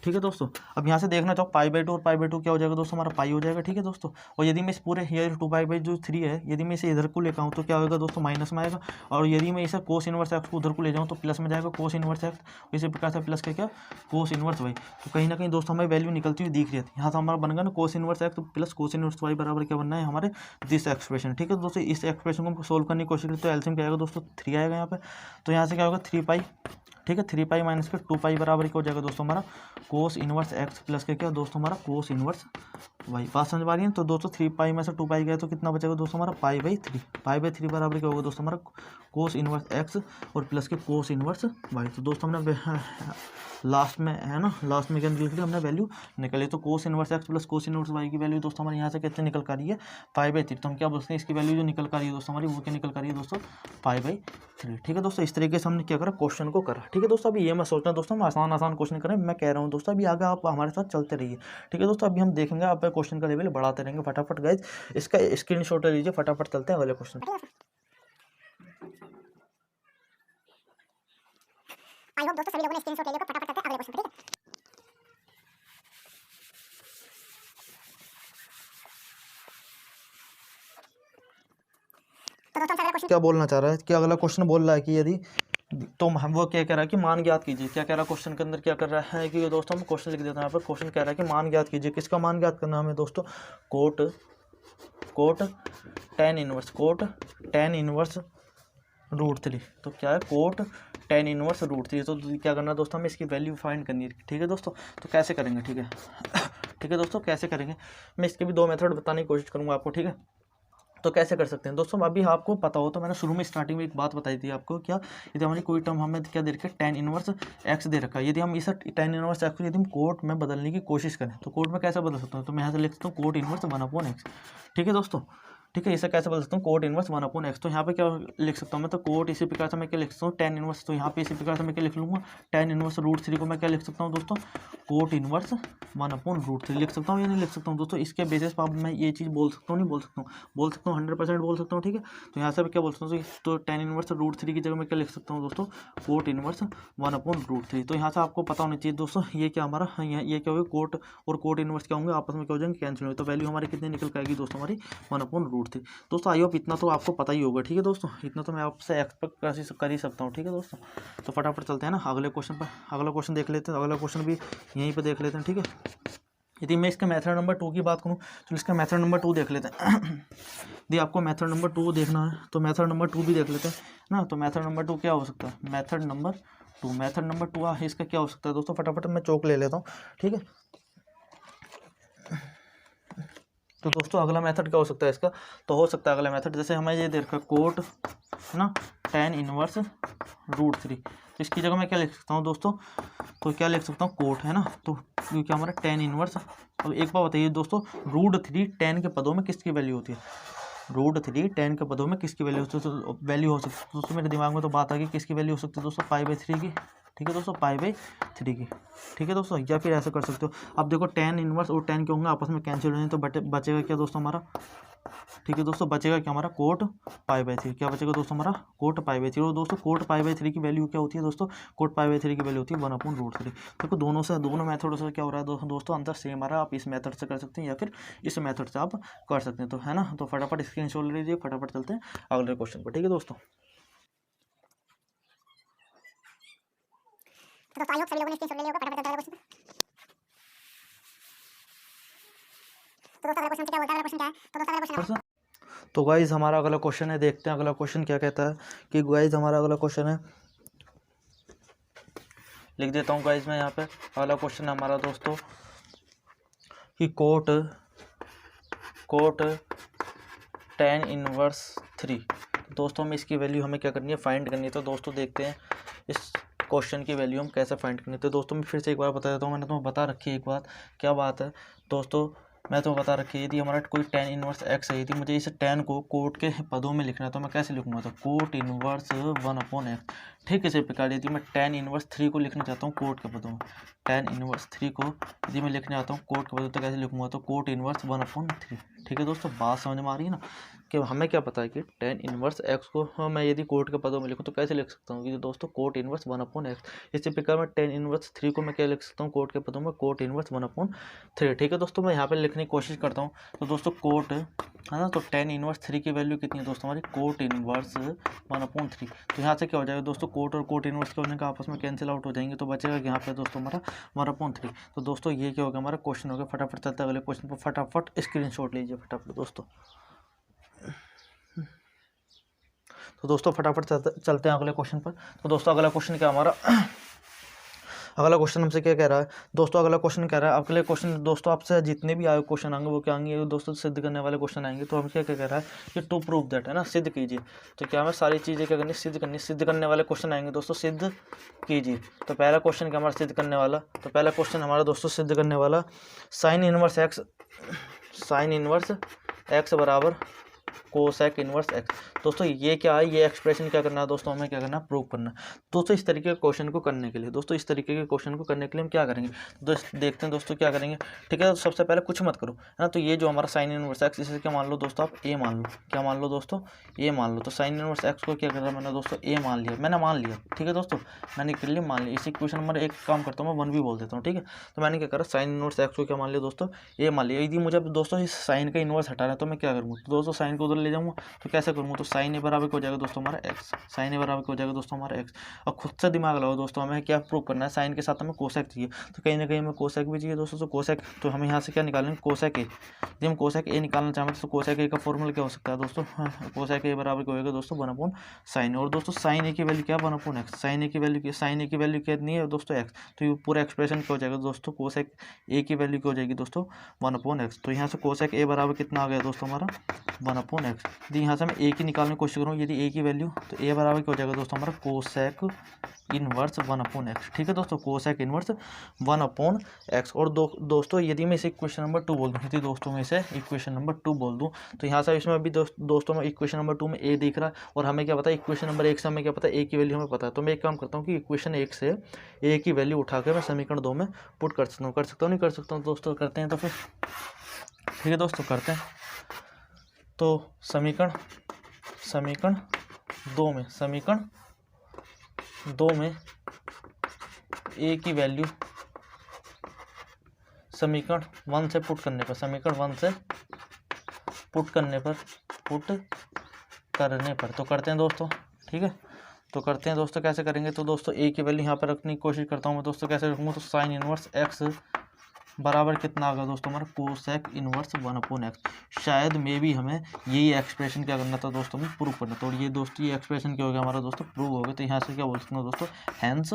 ठीक है दोस्तों, अब यहाँ से देखना चाहो पाई बाई टू और पाई बाई टू क्या हो जाएगा दोस्तों, हमारा पाई हो जाएगा। ठीक है दोस्तों, और यदि मैं इस पूरे ये टू पाई बाई जो थ्री है, यदि मैं इसे इधर को लेकर आऊँ तो क्या होगा दोस्तों, माइनस में आएगा। और यदि मैं इसे कोस इनवर्स एक्स को उधर को ले जाऊँ तो प्लस में जाएगा कोस इनवर्स एक्स। इसी प्रकार से प्लस का क्या, कोस इनवर्स वाई। तो कहीं ना कहीं दोस्तों हमारी वैल्यू निकलती हुई दिख रही है। यहाँ से हमारा बनेगा ना cos inverse x plus cos inverse y बराबर क्या बनना है, हमारे दिस एक्सप्रेशन। ठीक है दोस्तों, इस एक्सप्रेशन को हम सोल्व करने की कोशिश करें तो एलसीएम क्या आएगा दोस्तों, 3 आएगा यहाँ पे। तो यहाँ से क्या होगा 3 पाई, ठीक है, 3 पाई माइनस के 2 पाई बराबर क्या हो जाएगा दोस्तों, हमारा कोस इनवर्स एक्स प्लस के क्या दोस्तों, हमारा कोस इनवर्स वाई। बात समझ पा रही है। तो दोस्तों 3 पाई में से 2 पाई गया तो कितना बचेगा दोस्तों, हमारा पाई बाई थ्री बराबर क्या होगा दोस्तों, हमारा कोस इनवर्स एक्स और प्लस के कोस इनवर्स वाई। तो दोस्तों हमने लास्ट में है ना, लास्ट में क्या निकल हमने वैल्यू निकली। तो cos inverse x plus cos inverse y की वैल्यू दोस्तों हमारे यहाँ से कितने निकल कर रही है, पाई बाई थ्री। तो हम क्या बोलते हैं, इसकी वैल्यू जो निकल कर रही है दोस्तों हमारी, वो क्या निकल कर रही है दोस्तों, पाई बाई थ्री। ठीक है दोस्तों, इस तरीके से हमने क्या करा, क्वेश्चन को करा। ठीक है दोस्तों, अभी ये मैं सोचना दोस्तों हम आसान क्वेश्चन करें, मैं कह रहा हूँ दोस्तों अभी आगे आप हमारे साथ चलते रहिए। ठीक है दोस्तों, अभी हम देखेंगे आप क्वेश्चन का लेवल बढ़ाते रहेंगे फटाफट। गाइज इसका स्क्रीनशॉट ले लीजिए, फटाफट चलते हैं अगले क्वेश्चन। आई होप दोस्तों सभी लोगों ने स्क्रीनशॉट ले लिया, फटाफट करते हैं अगले क्वेश्चन। ठीक है, तो दोस्तों अगला क्वेश्चन क्या बोलना चाह रहा है कि अगला क्वेश्चन बोल रहा है कि यदि, तो हम वो क्या कह रहा है कि मान ज्ञात कीजिए। क्या कह रहा है क्वेश्चन के अंदर, क्या कर रहा है कि दोस्तों हम क्वेश्चन लिख देते हैं यहाँ पर। क्वेश्चन कह रहा है कि मान ज्ञात कीजिए, किसका मान ज्ञात करना हमें दोस्तों, cot tan inverse root three. तो क्या है, cot tan inverse root three. तो क्या करना है दोस्तों, हमें इसकी वैल्यू फाइंड करनी है। ठीक है दोस्तों, तो कैसे करेंगे, ठीक है ठीक है दोस्तों, कैसे करेंगे, मैं इसके भी 2 मेथड बताने की कोशिश करूँगा आपको। ठीक है, तो कैसे कर सकते हैं दोस्तों, अभी आपको पता हो तो मैंने शुरू में स्टार्टिंग में एक बात बताई थी आपको, क्या यदि हमारी कोई टर्म हमें क्या दे रखा है, टेन इनवर्स एक्स दे रखा है, यदि हम इस टेन इनवर्स एक्स को यदि हम कोट में बदलने की कोशिश करें तो कोट में कैसे बदल सकता हूँ, तो मैं यहाँ से लिख सकता हूँ कोट इनवर्स 1/x। ठीक है दोस्तों, ठीक है, इसे कैसे बदल सकता हूँ, कोट इनवर्स 1/x। तो यहाँ पे क्या लिख सकता हूँ मैं, तो कोट इसी प्रकार से मैं क्या लिख सकता हूँ, टेन इनवर्स। तो यहाँ पे इसी प्रकार से मैं क्या लिख लूँगा, टेन इनवर्स रूट थ्री को मैं क्या लिख सकता हूँ दोस्तों, कोट इनवर्स 1/√3 लिख सकता हूँ या नहीं लिख सकता हूँ दोस्तों। इसके बेसिस पर मैं ये चीज़ बोल सकता हूँ, नहीं बोल सकता हूँ, बोल सकता हूँ 100% बोल सकता हूँ। ठीक है, तो यहाँ से क्या बोल सकता हूँ, तो टेन इनवर्स रूट थ्री की जगह मैं क्या लिख सकता हूँ दोस्तों, कोट इनवर्स 1/√3। तो यहाँ से आपको पता होना चाहिए दोस्तों, ये क्या हमारा, ये क्या होगा, कोट और कोट इनवर्स क्या होंगे, आपस में क्या हो जाएंगे, कैंसिल होंगे। तो वैल्यू हमारी कितनी निकल के आएगी दोस्तों, हमारी 1/√3। दोस्तों आई होप इतना तो आपको पता ही होगा। ठीक है दोस्तों, इतना तो मैं आपसे एक्सपेक्ट कर ही सकता हूँ। ठीक है दोस्तों, तो फटाफट चलते हैं ना अगले क्वेश्चन पर। अगला क्वेश्चन देख लेते हैं, अगला क्वेश्चन भी यहीं पर देख लेते हैं। ठीक है, यदि मैं इसका मेथड नंबर 2 की बात करूँ तो इसका मेथड नंबर 2 देख लेते हैं यदि आपको मेथड नंबर 2 देखना है तो मेथड नंबर 2 भी देख लेते हैं ना। तो मेथड नंबर 2 क्या हो सकता है, मेथड नंबर 2 है इसका क्या हो सकता है दोस्तों, फटाफट मैं चौक ले लेता हूँ। ठीक है, तो दोस्तों अगला मेथड क्या हो सकता है इसका, तो हो सकता है अगला मेथड, जैसे हमें ये देखा कोट है ना, टेन इनवर्स √3। तो इसकी जगह मैं क्या लिख सकता हूँ दोस्तों, तो क्या लिख सकता हूँ, कोट है ना, तो क्योंकि हमारा टेन इनवर्स। अब एक बार बताइए दोस्तों, √3 10 के पदों में किसकी वैल्यू होती है, √3 10 के पदों में किसकी वैल्यू होती है, तो वैल्यू हो सकती है दोस्तों, मेरे दिमाग में तो बात आ गई किसकी वैल्यू हो सकती है दोस्तों, पाई बाई थ्री की। ठीक है दोस्तों, पाई बाई 3 की। ठीक है दोस्तों, या फिर ऐसा कर सकते हो। अब देखो tan इनवर्स और tan क्या होंगे, आपस में कैंसिल होंगे, तो बचेगा क्या दोस्तों हमारा, ठीक है दोस्तों, बचेगा क्या हमारा कोट पाई बाई 3। क्या बचेगा दोस्तों हमारा कोट पाई बाई 3। और दोस्तों कोट पाई बाई 3 की वैल्यू क्या होती है दोस्तों, कोट पाई बाई 3 की वैल्यू होती है 1/√3। देखो दोनों मेथड से क्या हो रहा है दोस्तों, आंसर सेम आ रहा है। आप इस मेथड से कर सकते हैं या फिर इस मेथड से आप कर सकते हैं, तो है ना। तो फटाफट स्क्रीनशॉट ले लीजिए, फटाफट चलते हैं अगले क्वेश्चन पर। ठीक है दोस्तों, तो आई होप सभी लोगों ने स्क्रीनशॉट ले लिया होगा। फटाफट चलते हैं अगले क्वेश्चन पे। तो दोस्तों अगला क्वेश्चन क्या बोलता है, अगला क्वेश्चन क्या है, तो दोस्तों अगला क्वेश्चन, तो गाइज हमारा अगला क्वेश्चन है, देखते हैं अगला क्वेश्चन क्या कहता है। कि गाइज हमारा अगला क्वेश्चन है, लिख देता हूँ गाइज मैं यहाँ पे। अगला क्वेश्चन है हमारा दोस्तों कि कोट tan इनवर्स 3। दोस्तों हमें इसकी वैल्यू हमें क्या करनी है, फाइंड करनी है। तो दोस्तों देखते हैं इस क्वेश्चन की वैल्यू हम कैसे फाइंड करनी है। तो दोस्तों मैं फिर से एक बार बता देता हूँ, मैंने तुम्हें बता रखी है एक बात। क्या बात है दोस्तों, मैं तो बता रखी है, यदि हमारा कोई tan इनवर्स x है, यदि मुझे इस tan को कोट के पदों में लिखना है तो मैं कैसे लिखूंगा, तो कोट इनवर्स 1/x। ठीक है, इसी प्रकार यदि मैं tan इनवर्स 3 को लिखना चाहता हूँ कोट के पदों में, tan इनवर्स 3 को यदि मैं लिखना चाहता हूँ कोट के पदों, तो कैसे लिखूंगा, तो कोट इनवर्स 1/3। ठीक है दोस्तों, बात समझ में आ रही है ना। कि हमें क्या पता है कि tan इनवर्स x को मैं यदि कोट के पदों में लिखूँ तो कैसे लिख सकता हूँ, कि दोस्तों कोट इनवर्स 1/x। इसी प्रकार में tan इनवर्स 3 को मैं क्या लिख सकता हूँ कोट के पदों में, कोट इनवर्स 1/3। ठीक है दोस्तों, मैं यहाँ पे लिखने की कोशिश करता हूँ। तो दोस्तों कोट है ना, तो tan इनवर्स 3 की वैल्यू कितनी है दोस्तों हमारी, कोट इनवर्स 1/3। तो यहाँ से क्या हो जाएगा दोस्तों, कोट और कोट इनवर्स के होने का आपस में कैंसिल आउट हो जाएंगे, तो बचेगा यहाँ पे दोस्तों हमारा 1/3। तो दोस्तों ये क्या होगा, हमारा क्वेश्चन हो गया। फटाफट चलते हैं अगले क्वेश्चन पर, फटाफट स्क्रीनशॉट लीजिए फटाफट दोस्तों। तो दोस्तों फटाफट चलते हैं अगले क्वेश्चन पर। तो दोस्तों अगला क्वेश्चन क्या हमारा अगला क्वेश्चन हमसे क्या कह रहा है दोस्तों, अगला क्वेश्चन कह रहा है, अगले क्वेश्चन दोस्तों आपसे जितने भी आए क्वेश्चन आएंगे वो क्या आएंगे दोस्तों, सिद्ध करने वाले क्वेश्चन आएंगे। तो हम क्या क्या कह रहा है कि टू प्रूव दैट, है ना, सिद्ध कीजिए। तो क्या हमें सारी चीज़ें क्या करनी, सिद्ध करने वाले क्वेश्चन आएंगे दोस्तों, सिद्ध कीजिए। तो पहला क्वेश्चन क्या हमारा सिद्ध करने वाला, तो पहला क्वेश्चन हमारा दोस्तों सिद्ध करने वाला, साइन इनवर्स एक्स बराबर कोसेक इनवर्स एक्स। दोस्तों ये क्या है, ये एक्सप्रेशन क्या करना है दोस्तों, हमें क्या करना है, प्रूव करना है। दोस्तों इस तरीके के क्वेश्चन को करने के लिए हम क्या करेंगे, दोस्तों देखते हैं दोस्तों क्या करेंगे। ठीक है, तो सबसे पहले कुछ मत करो, है ना। तो ये जो हमारा साइन इनवर्स एक्स, इसे क्या मान लो दोस्तों आप, ए मान लो। क्या मान लो दोस्तों, ए मान लो। तो साइन इनवर्स एक्स को क्या कर रहा मैंने दोस्तों, ए मान लिया, मैंने मान लिया। ठीक है दोस्तों, मैंने कर लिया, मान लिया। इसी क्वेश्चन नंबर एक काम करता हूँ मैं 1 भी बोल देता हूँ। ठीक है, तो मैंने क्या करा, साइन इनवर्स एक्स को क्या मान लिया दोस्तों, ए मान लिया। यदि मुझे दोस्तों इस साइन का इनवर्स हटाना है तो मैं क्या करूँगा, तो दोस्तों साइन को उधर ले जाऊँगा। तो कैसे करूँगा, तो साइन ए बराबर हो जाएगा दोस्तों हमारा एक्स, साइन ए बराबर हो जाएगा दोस्तों हमारा एक्स। और खुद से दिमाग लगाओ दोस्तों, हमें क्या प्रूव करना है, साइन के साथ हमें कोसेक चाहिए। तो कहीं ना कहीं हमें कोसेक भी चाहिए दोस्तों। तो कोसेक, तो हम यहाँ से क्या निकालेंगे, कोसेक ए। यदि हम कोसेक ए निकालना चाहेंगे तो कोसेक ए का फॉर्मूला क्या हो सकता है दोस्तों, कोसेक ए बराबर क्या होगा दोस्तों 1/sin। और दोस्तों साइन ए की वैल्यू क्या, 1/x। साइन ए की वैल्यू कितनी है दोस्तों एक्स। तो ये पूरा एक्सप्रेशन क्या हो जाएगा दोस्तों, कोसेक ए की वैल्यू क्या हो जाएगी दोस्तों 1/x। तो यहाँ से कोसेक ए बराबर कितना आ गया दोस्तों हमारा 1/x। यदि यहाँ से मैं ए की निकालने की कोशिश करूँ, यदि ए की वैल्यू, तो ए बराबर क्या हो जाएगा दोस्तों हमारा कोसेक इनवर्स 1/x। ठीक है दोस्तों, कोसेक इनवर्स 1/x। और दोस्तों यदि मैं इसे इक्वेशन नंबर 2 बोल दूँ, यदि दोस्तों मैं इसे इक्वेशन नंबर 2 बोल दूँ, तो यहाँ से इसमें भी दोस्तों में इक्वेशन नंबर 2 में ए दिख रहा है। और हमें क्या पता है, इक्वेशन नंबर 1 से हमें क्या पता है, ए की वैल्यू हमें पता है। तो मैं एक काम करता हूँ कि इक्वेशन 1 से ए की वैल्यू उठा कर मैं समीकरण 2 में पुट कर सकता हूँ, नहीं कर सकता हूँ दोस्तों, करते हैं तो फिर। ठीक है दोस्तों, करते हैं। तो समीकरण 2 में ए की वैल्यू समीकरण 1 से पुट करने पर तो करते हैं दोस्तों। ठीक है, तो करते हैं दोस्तों, कैसे करेंगे, तो दोस्तों ए की वैल्यू यहाँ पर रखने की कोशिश करता हूँ मैं दोस्तों। कैसे रखूँगा, तो साइन इनवर्स एक्स बराबर कितना आ गया दोस्तों हमारा कोसेक इनवर्स 1/x। शायद मे भी हमें यही एक्सप्रेशन क्या करना था दोस्तों, हमें प्रूव करना था। और ये दोस्तों ये एक्सप्रेशन क्या हो गया हमारा दोस्तों, प्रूव हो गया। तो यहाँ से क्या बोल सकते हैं दोस्तों, हैंस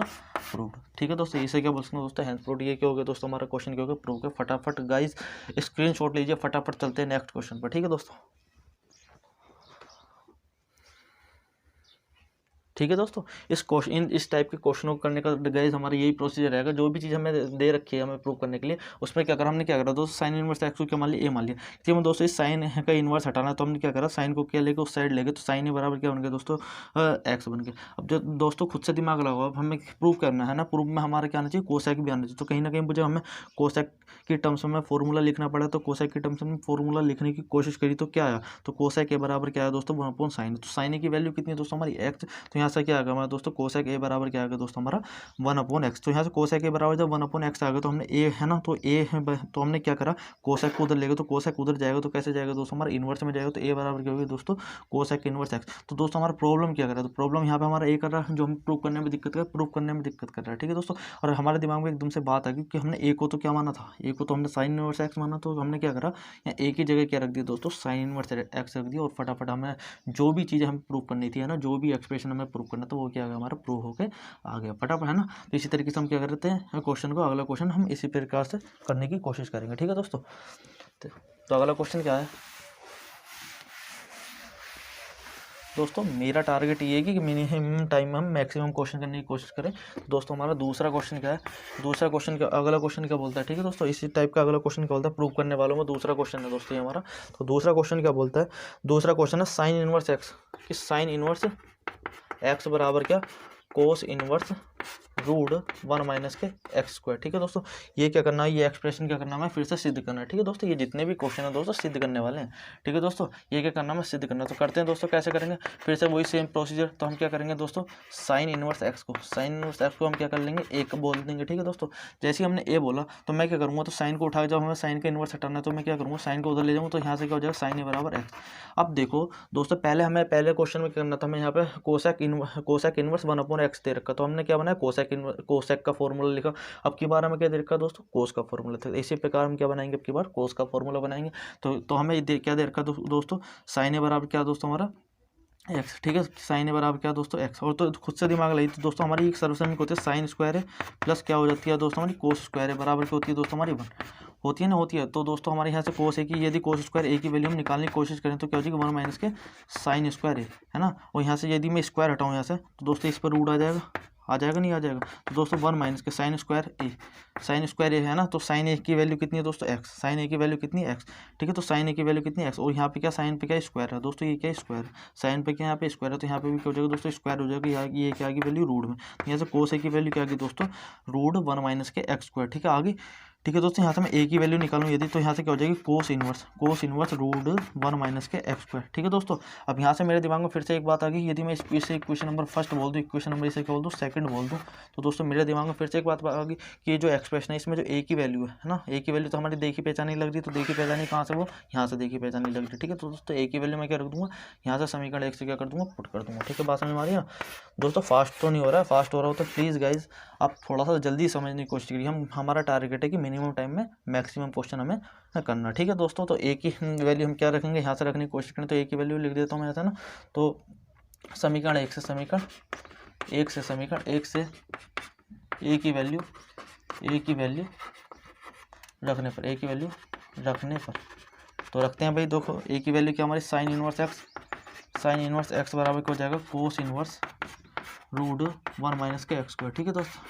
प्रूव्ड। ठीक है दोस्तों, इसे क्या बोल सकते हैं दोस्तों, हैंस प्रूव्ड। ये क्या हो गया दोस्तों, हमारा क्वेश्चन क्या हो गया, प्रूव किया। फटाफट गाइज स्क्रीनशॉट लीजिए, फटाफट चलते हैं नेक्स्ट क्वेश्चन पर। ठीक है दोस्तों, ठीक है दोस्तों, इस टाइप के क्वेश्चनों को करने का गाइस हमारा यही प्रोसीजर रहेगा। जो भी चीज़ हमें दे रखी है हमें प्रूव करने के लिए, उसमें क्या करा हमने, क्या करा दोस्तों, साइन इनवर्स एक्स को क्या मान लिया, ए मान लिया। ठीक है दोस्तों, इस साइन का इन्वर्स हटाना तो हमने क्या करा, साइन को क्या लेके उस साइड लेके, तो साइन ए बराबर क्या बन गया दोस्तों, एक्स बन गया। अब जो दोस्तों खुद से दिमाग लगाओ, अब हमें प्रूव करना है ना, प्रूफ में हमारा क्या आना चाहिए, कोसेक भी आना चाहिए। तो कहीं ना कहीं मुझे हमें कोसेक की टर्म्स में फॉर्मूला लिखना पड़ा, तो कोसेक की टर्म्स में फॉर्मूला लिखने की कोशिश करी तो क्या आया, तो कोसेक ए बराबर क्या है दोस्तों, 1/sin। तो साइन ए की वैल्यू कितनी है दोस्तों हमारी, एक्स। तो यहाँ से क्या आ गया हमारा दोस्तों, कोसेक ए बराबर क्या आ गया दोस्तों हमारा, 1/x। तो यहाँ से कोसेक ए बराबर जब 1/x आ गया, तो हमने ए है ना, तो ए है तो हमने क्या करा, कोसेक को उधर लेगा, तो कोसेक उधर जाएगा, तो कैसे जाएगा दोस्तों, हमारा इन्वर्स में जाएगा। तो ए बराबर क्या होगी दोस्तों, कोसेक इन्वर्स एक्स। तो दोस्तों हमारा प्रॉब्लम क्या कर रहा है, तो प्रॉब्लम यहाँ पे हमारा ए कर रहा है, जो हम प्रूव करने में दिक्कत कर रहा है। ठीक है दोस्तों, और हमारे दिमाग में एकदम से बात आ गई कि हमने ए को तो क्या माना था, ए को तो हमने साइन इनवर्स एक्स माना, तो हमने क्या करा, यहाँ ए की जगह क्या रख दिया दोस्तों, साइन इनवर्स एक्स रख दिया, और फटाफट हमें जो भी चीज़ हमें प्रूव करनी थी है ना, जो भी एक्सप्रेशन हमें प्रूव करना, तो वो क्या आ गया हमारा, प्रूव होकर आ गया फटाफट, है ना। तो इसी तरीके से हम क्या करते हैं, क्वेश्चन को, अगला क्वेश्चन हम इसी प्रकार से करने की कोशिश करेंगे। ठीक है दोस्तों, तो अगला क्वेश्चन क्या है दोस्तों, मेरा टारगेट ये है कि मिनिमम टाइम में हम मैक्सिमम क्वेश्चन करने की कोशिश करें। दोस्तों हमारा दूसरा क्वेश्चन क्या है, दूसरा क्वेश्चन का अगला क्वेश्चन क्या बोलता है, ठीक है दोस्तों, इसी टाइप का अगला क्वेश्चन क्या बोलता है, प्रूव करने वालों में दूसरा क्वेश्चन है दोस्तों ये हमारा। तो दूसरा क्वेश्चन क्या बोलता है, दूसरा क्वेश्चन है साइन इनवर्स एक्स, कि साइन इनवर्स एक्स बराबर क्या, कोस इनवर्स रूट 1 - के एक्स स्क्वायर। ठीक है दोस्तों, ये क्या करना है, ये एक्सप्रेशन क्या करना है, फिर से सिद्ध करना है। ठीक है दोस्तों, ये जितने भी क्वेश्चन है दोस्तों सिद्ध करने वाले हैं। ठीक है दोस्तों, ये क्या करना है, सिद्ध करना। तो करते हैं दोस्तों, कैसे करेंगे, फिर से वही सेम प्रोसीजर। तो हम क्या करेंगे दोस्तों, साइन इनवर्स एक्स को हम क्या कर लेंगे, एक बोल देंगे। ठीक है दोस्तों, जैसे ही हमने ए बोला, तो मैं क्या करूँगा, तो साइन को उठा, जब हमें साइन का इनवर्स हटाना है, तो मैं क्या करूँगा, साइन को उधर ले जाऊँगा, तो यहाँ से क्या हो जाएगा, साइन ए बराबर एक्स। अब देखो दोस्तों, पहले क्वेश्चन में क्या करना था, हमें यहाँ पे कोसेक इनवर्स 1/x दे रखा, तो हमने क्या बनाया, कोसेक का फॉर्मूला लिखा। अब की बार हमें क्या दे रखा दोस्तों, कोस का फॉर्मूला था। इसी प्रकार हम क्या बनाएंगे, अब की बार कोस का फॉर्मूला बनाएंगे। तो हमें क्या दे रखा दोस्तों, साइन ए बराबर क्या दोस्तों हमारा एक्स। ठीक है, साइन ए बराबर क्या दोस्तों एक्स। और तो खुद से दिमाग लगी, तो दोस्तों हमारी एक सर्वसमीक होती है साइन स्क्वायर है प्लस क्या हो जाती है दोस्तों हमारी कोस स्क्वायर है, बराबर क्या होती है दोस्तों हमारी 1 होती है ना, होती है। तो दोस्तों हमारे यहाँ से कोस ए की, यदि कोस स्क्वायर ए की वैल्यू हम निकालने की कोशिश करें, तो क्या हो जाएगी, 1 - के साइन स्क्वायर है ना। और यहाँ से यदि मैं स्क्वायर हटाऊँ यहाँ से, तो दोस्तों इस पर रूट आ जाएगा नहीं आ जाएगा। तो दोस्तों 1 - के साइन स्क्वायर ए है ना, तो साइन ए की वैल्यू कितनी है दोस्तों एक्स, साइन ए की वैल्यू कितनी है एक्स। ठीक है, तो साइन ए की वैल्यू कितनी है एक्स, और यहाँ पे क्या, साइन पे क्या स्क्वायर है दोस्तों, ये क्या स्क्वायर है, साइन पे क्या यहाँ पे स्क्वायर है, तो यहाँ पे भी क्या हो जाएगा दोस्तों, स्क्वायर हो जाएगा। यहाँ ये क्या आ गई वैल्यू रूट में, तो यहाँ से कोस ए की वैल्यू क्या आ गई दोस्तों, रूट 1 - के एक्स स्क्वायर। ठीक है, आगे ठीक है दोस्तों, यहाँ से मैं ए की वैल्यू निकालूँ यदि, तो यहाँ से क्या हो जाएगी, कोस इनवर्स रूट 1 - के एक्स स्क्वायर। ठीक है दोस्तों, अब यहाँ से मेरे दिमाग में फिर से एक बात आ गई, यदि मैं इसे इक्वेशन नंबर फर्स्ट बोल दूँ, इक्वेशन नंबर इसे क्या बोल दूँ, सेकंड बोल दूँ, तो दोस्तों मेरे दिमाग में फिर से एक बात आ गई कि ये जो एक्सप्रेशन है, इसमें जो ए की वैल्यू है ना, ए की वैल्यू तो हमारी देखी पहचानी लग रही है, तो देखी पहचानी कहाँ से, वो यहाँ से देखी पहचानी लग रही है। ठीक है, तो दोस्तों ए की वैल्यू मैं क्या रख दूँगा, यहाँ से समीकरण 1 से क्या कर दूँगा, पुट कर दूँगा। ठीक है, बात समझ में आ रही है दोस्तों। फास्ट तो नहीं हो रहा है, फास्ट हो रहा हो तो प्लीज़ गाइज आप थोड़ा सा जल्दी समझने की कोशिश करिए। हमारा टारगेट है कि मिनिमम टाइम में मैक्सिमम क्वेश्चन हमें करना। ठीक है दोस्तों, तो ए की वैल्यू हम क्या रखेंगे, यहाँ से रखने की कोशिश करें, तो ए की वैल्यू लिख देता हूँ मैं, ऐसा ना। तो समीकरण 1 से समीकरण ए की वैल्यू रखने पर तो रखते हैं भाई। देखो ए की वैल्यू क्या हमारी, साइन इनवर्स एक्स बराबर क्या हो जाएगा, कोस इनवर्स रूट 1 - के एक्स स्क्वायर। ठीक है दोस्तों,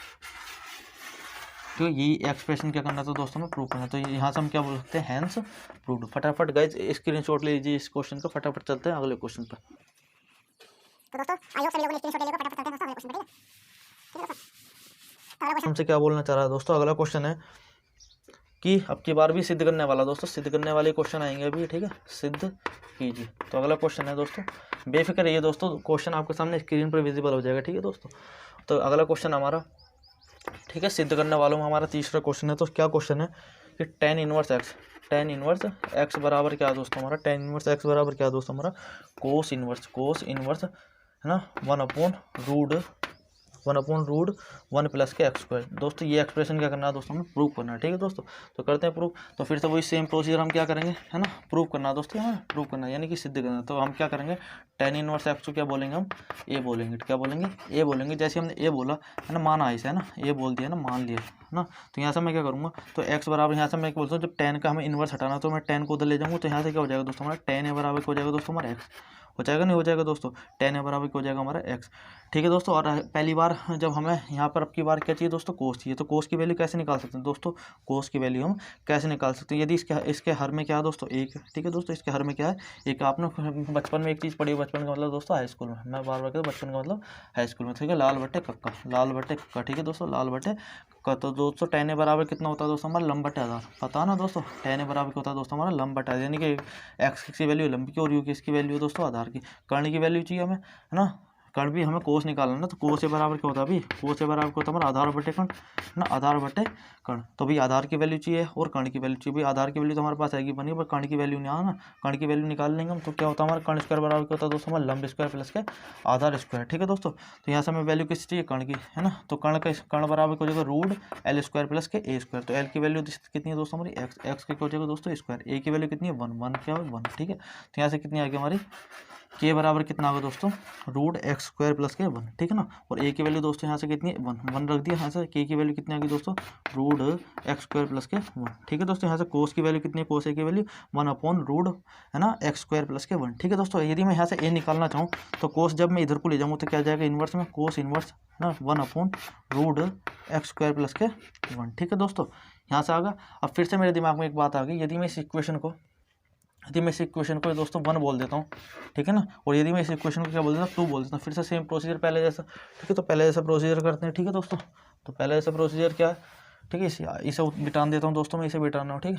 तो यही एक्सप्रेशन क्या करना था दोस्तों में, प्रूव करना। तो यहाँ से हम क्या बोल सकते हैं, हैंस प्रूव्ड। फटाफट गाइज स्क्रीनशॉट ले लीजिए इस क्वेश्चन का, फटाफट चलते हैं अगले क्वेश्चन पर। तो दोस्तों आई होप सभी लोगों ने स्क्रीनशॉट ले लिया, फटाफट चलते हैं दोस्तों अगले क्वेश्चन पर। ठीक है दोस्तों, हमसे क्या बोलना चाह रहा है दोस्तों, अगला क्वेश्चन है कि अब की बार भी सिद्ध करने वाला दोस्तों, सिद्ध करने वाले क्वेश्चन आएंगे अभी। ठीक है, सिद्ध कीजिए। तो अगला क्वेश्चन है दोस्तों, बेफिक्र रहिए दोस्तों, क्वेश्चन आपके सामने स्क्रीन पर विजिबल हो जाएगा। ठीक है दोस्तों, तो अगला क्वेश्चन हमारा, ठीक है, सिद्ध करने वालों में हमारा तीसरा क्वेश्चन है। तो क्या क्वेश्चन है कि tan इनवर्स एक्स बराबर क्या दोस्तों हमारा, tan इनवर्स एक्स बराबर क्या दोस्तों हमारा, कोस इनवर्स है ना 1/√1 + के एक्स स्क्वायर। दोस्तों ये एक्सप्रेशन क्या करना है दोस्तों, हमें प्रूव करना है। ठीक है दोस्तों, तो करते हैं प्रूव। तो फिर से वही सेम प्रोसीजर हम क्या करेंगे, है ना, प्रूव करना है दोस्तों, हमें प्रूव करना है यानी कि सिद्ध करना है। तो हम क्या करेंगे, tan इनवर्स एक्स को क्या बोलेंगे, हम ए बोलेंगे। क्या बोलेंगे, ए बोलेंगे। जैसे हमने ए बोला है ना, माना इसे, है ना, ए बोल दिया ना, मान लिया है ना। तो यहाँ से मैं क्या करूँगा, तो एक्स बराबर, यहाँ से मैं क्या बोलता हूँ, जब tan का हमें इन्वर्स हटाना, तो मैं tan को उधर ले जाऊँगा, तो यहाँ से क्या हो जाएगा दोस्तों हमारा, tan ए बराबर क्या हो जाएगा दोस्तों हमारा एक्स। हो जाएगा नहीं हो जाएगा दोस्तों, tan a बराबर क्या हो जाएगा हमारा x। ठीक है दोस्तों, और पहली बार जब हमें यहाँ पर अब की बार क्या चाहिए दोस्तों, कोस चाहिए, तो कोस की वैल्यू कैसे निकाल सकते हैं दोस्तों, कोस की वैल्यू हम कैसे निकाल सकते हैं, यदि इसके हर में क्या है दोस्तों 1। ठीक है दोस्तों, इसके हर में क्या है 1। आपने बचपन में एक चीज़ पढ़ी, बचपन का मतलब दोस्तों हाई स्कूल में, मैं बार बार कहता हूँ बचपन का मतलब हाई स्कूल में। ठीक है, लाल बट्टे कक्का, लाल बट्टे कक्का। ठीक है दोस्तों, लाल बट्टे का, तो दोस्तों tan a बराबर कितना होता है दोस्तों हमारा, लंब बटे आधार। पता है ना दोस्तों, tan a बराबर क्या होता है दोस्तों हमारा, लंब बटे आधार, यानी कि x की वैल्यू लंबी की और u की इसकी वैल्यू दोस्तों आधार की। कर्ण की वैल्यू चाहिए हमें, है ना, कर्ण भी हमें कोस निकालना है ना, तो कोस ए बराबर क्या होता है अभी, कोस ए बराबर क्या होता है हमारा आधार बटे कर्ण, है ना, आधार बटे कर्ण। तो भाई आधार की वैल्यू चाहिए और कर्ण की वैल्यू चाहिए। भाई आधार की वैल्यू तो हमारे पास आएगी बनी, पर कर्ण की वैल्यू नहीं आना, कर्ण की वैल्यू निकाल लेंगे हम, तो क्या होता है हमारा कर्ण स्क्वायर बराबर क्या होता है दोस्तों हमारा लंब स्क्वायर प्लस के आधार स्क्वायर। ठीक है दोस्तों, तो यहाँ से हमें वैल्यू किस चाहिए, कर्ण की, है ना, तो कर्ण बराबर क्या हो जाएगा रूट एल स्क्वायर प्लस के ए स्क्वायर। तो एल की वैल्यू कितनी है दोस्तों हमारी एक्स की क्या हो जाएगा दोस्तों स्क्वायर, ए की वैल्यू कितनी है 1 क्या है 1। ठीक है, तो यहाँ से कितनी आ गई हमारी के बराबर कितना होगा दोस्तों रूट एक्स स्क्वायर प्लस के 1। ठीक है ना, और ए की वैल्यू दोस्तों यहाँ से कितनी है 1 रख दिया। यहाँ से के की वैल्यू कितनी आ गई दोस्तों रूट एक्स स्क्वायर प्लस के 1। ठीक है दोस्तों, यहाँ से कोस की वैल्यू कितनी है, कोस ए की वैल्यू 1/रूट, है ना, एक्स स्क्वायर प्लस के 1। ठीक है दोस्तों, यदि मैं यहाँ से ए निकालना चाहूँ तो कोस जब मैं इधर को ले जाऊँ तो क्या जाएगा इन्वर्स में, कोस इन्वर्स, है ना, 1/रूट एक्स स्क्वायर प्लस के 1। ठीक है दोस्तों, यहाँ से आ गया। अब फिर से मेरे दिमाग में एक बात आ गई, यदि मैं इस इक्वेशन को दोस्तों 1 बोल देता हूँ, ठीक है ना, और यदि मैं इस इक्वेशन को क्या बोल देता हूँ 2 बोल देता हूँ, फिर से सेम प्रोसीजर पहले जैसा। ठीक है, तो पहले जैसा प्रोसीजर करते हैं। ठीक है दोस्तों, तो पहले जैसा प्रोसीजर क्या है, ठीक है, इसे बिटान देता हूँ दोस्तों, मैं इसे बिटाना हूँ। ठीक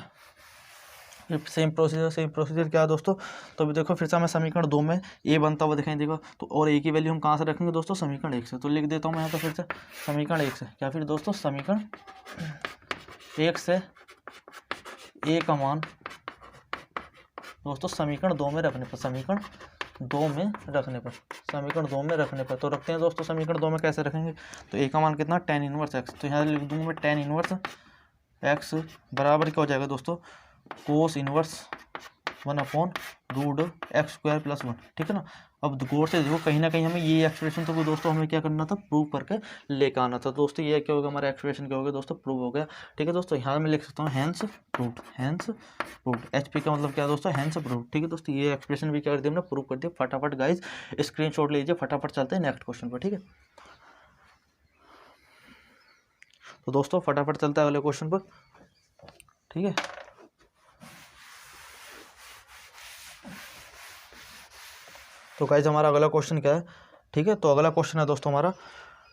है, सेम प्रोसीजर क्या है दोस्तों, तो अभी देखो फिर से हमें समीकरण 2 में ए बनता हुआ दिखाई देगा, तो और ए की वैल्यू हम कहाँ से रखेंगे दोस्तों, समीकरण 1 से। तो लिख देता हूँ मैं यहाँ पर फिर से समीकरण 1 से, क्या फिर दोस्तों समीकरण 1 से ए का मान दोस्तों समीकरण 2 में रखने पर, समीकरण 2 में रखने पर तो रखते हैं दोस्तों। समीकरण 2 में कैसे रखेंगे, तो ए का मान कितना tan इनवर्स एक्स, तो यहाँ लिख दूंगा मैं tan इनवर्स एक्स बराबर क्या हो जाएगा दोस्तों कोस इनवर्स 1/रूट एक्स स्क्वायर प्लस 1। ठीक है ना, अब गौर से देखो कहीं ना कहीं हमें ये एक्सप्रेशन तो दोस्तों हमें क्या करना था, प्रूव करके लेकर आना था दोस्तों। ये क्या होगा हमारा एक्सप्रेशन क्या होगा दोस्तों, प्रूव हो गया। ठीक है दोस्तों, यहाँ मैं लिख सकता हूँ हैंस प्रूव्ड, एचपी का मतलब क्या है दोस्तों हैंस प्रूव्ड। ठीक है दोस्तों, ये एक्सप्रेशन भी क्या कर दिया हमने, प्रूव कर दिया। फटाफट गाइज स्क्रीनशॉट लीजिए, फटाफट चलते हैं नेक्स्ट क्वेश्चन पर। ठीक है, तो दोस्तों फटाफट चलता है अगले क्वेश्चन पर। ठीक है, तो गाइज हमारा अगला क्वेश्चन क्या है, ठीक है, तो अगला क्वेश्चन है दोस्तों हमारा,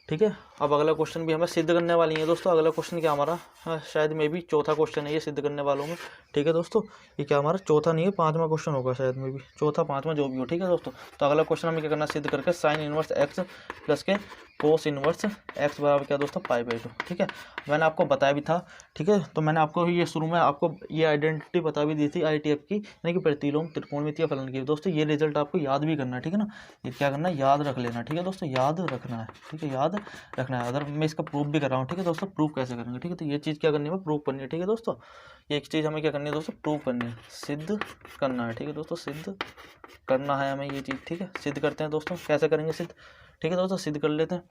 ठीक है, अब अगला क्वेश्चन भी हमें सिद्ध करने वाली है दोस्तों। अगला क्वेश्चन क्या हमारा, शायद में भी चौथा क्वेश्चन है ये सिद्ध करने वालों में। ठीक है दोस्तों, ये क्या हमारा चौथा नहीं है 5वां क्वेश्चन होगा शायद में भी, चौथा 5वां जो भी हो। ठीक है दोस्तों, तो अगला क्वेश्चन हमें क्या करना, सिद्ध करके साइन इनवर्स एक्स प्लस के कोस इनवर्स एक्स बराबर क्या दोस्तों π/2। ठीक है, मैंने आपको बताया भी था। ठीक है, तो मैंने आपको ये शुरू में आपको ये आइडेंटिटी बता भी दी थी ITF की, यानी कि प्रतिलोम त्रिकोणमितीय फलन की। दोस्तों ये रिजल्ट आपको याद भी करना है, ठीक है ना, ये क्या करना है, याद रख लेना। ठीक है दोस्तों, याद रखना है। ठीक है, याद रखना है। अगर मैं इसका प्रूफ भी कर रहा हूँ, ठीक है दोस्तों, प्रूफ कैसे करेंगे। ठीक है, तो ये चीज़ क्या करनी है, प्रूफ करनी है। ठीक है दोस्तों, ये एक चीज़ हमें क्या करनी है दोस्तों, प्रूफ करनी है, सिद्ध करना है। ठीक है दोस्तों, सिद्ध करना है हमें ये चीज़। ठीक है, सिद्ध करते हैं दोस्तों, कैसे करेंगे सिद्ध। ठीक है दोस्तों, सिद्ध कर लेते हैं।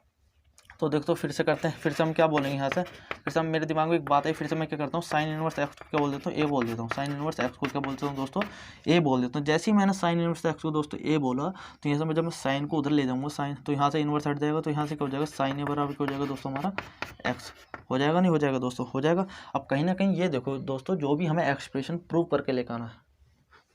तो देखो फिर से करते हैं, फिर से हम क्या बोलेंगे यहाँ से, फिर से हम मेरे दिमाग में एक बात है, फिर से मैं क्या करता हूँ साइन इनवर्स एक्स को क्या बोल देता हूँ, ए बोल देता हूँ। साइन इनवर्स एक्स को क्या बोलता हूँ दोस्तों, ए बोल देता हूँ। जैसे ही मैंने साइन इनवर्स एक्स को दोस्तों ए बोला, तो यहाँ से मैं जब मैं साइन को उधर ले जाऊँगा, साइन, तो यहाँ से इनवर्स हट जाएगा, तो यहाँ से क्या हो जाएगा, साइन ए बराबर क्या हो जाएगा दोस्तों हमारा एक्स। हो जाएगा नहीं हो जाएगा दोस्तों, हो जाएगा। अब कहीं ना कहीं ये देखो दोस्तों, जो भी हमें एक्सप्रेशन प्रूव करके लेकर आना है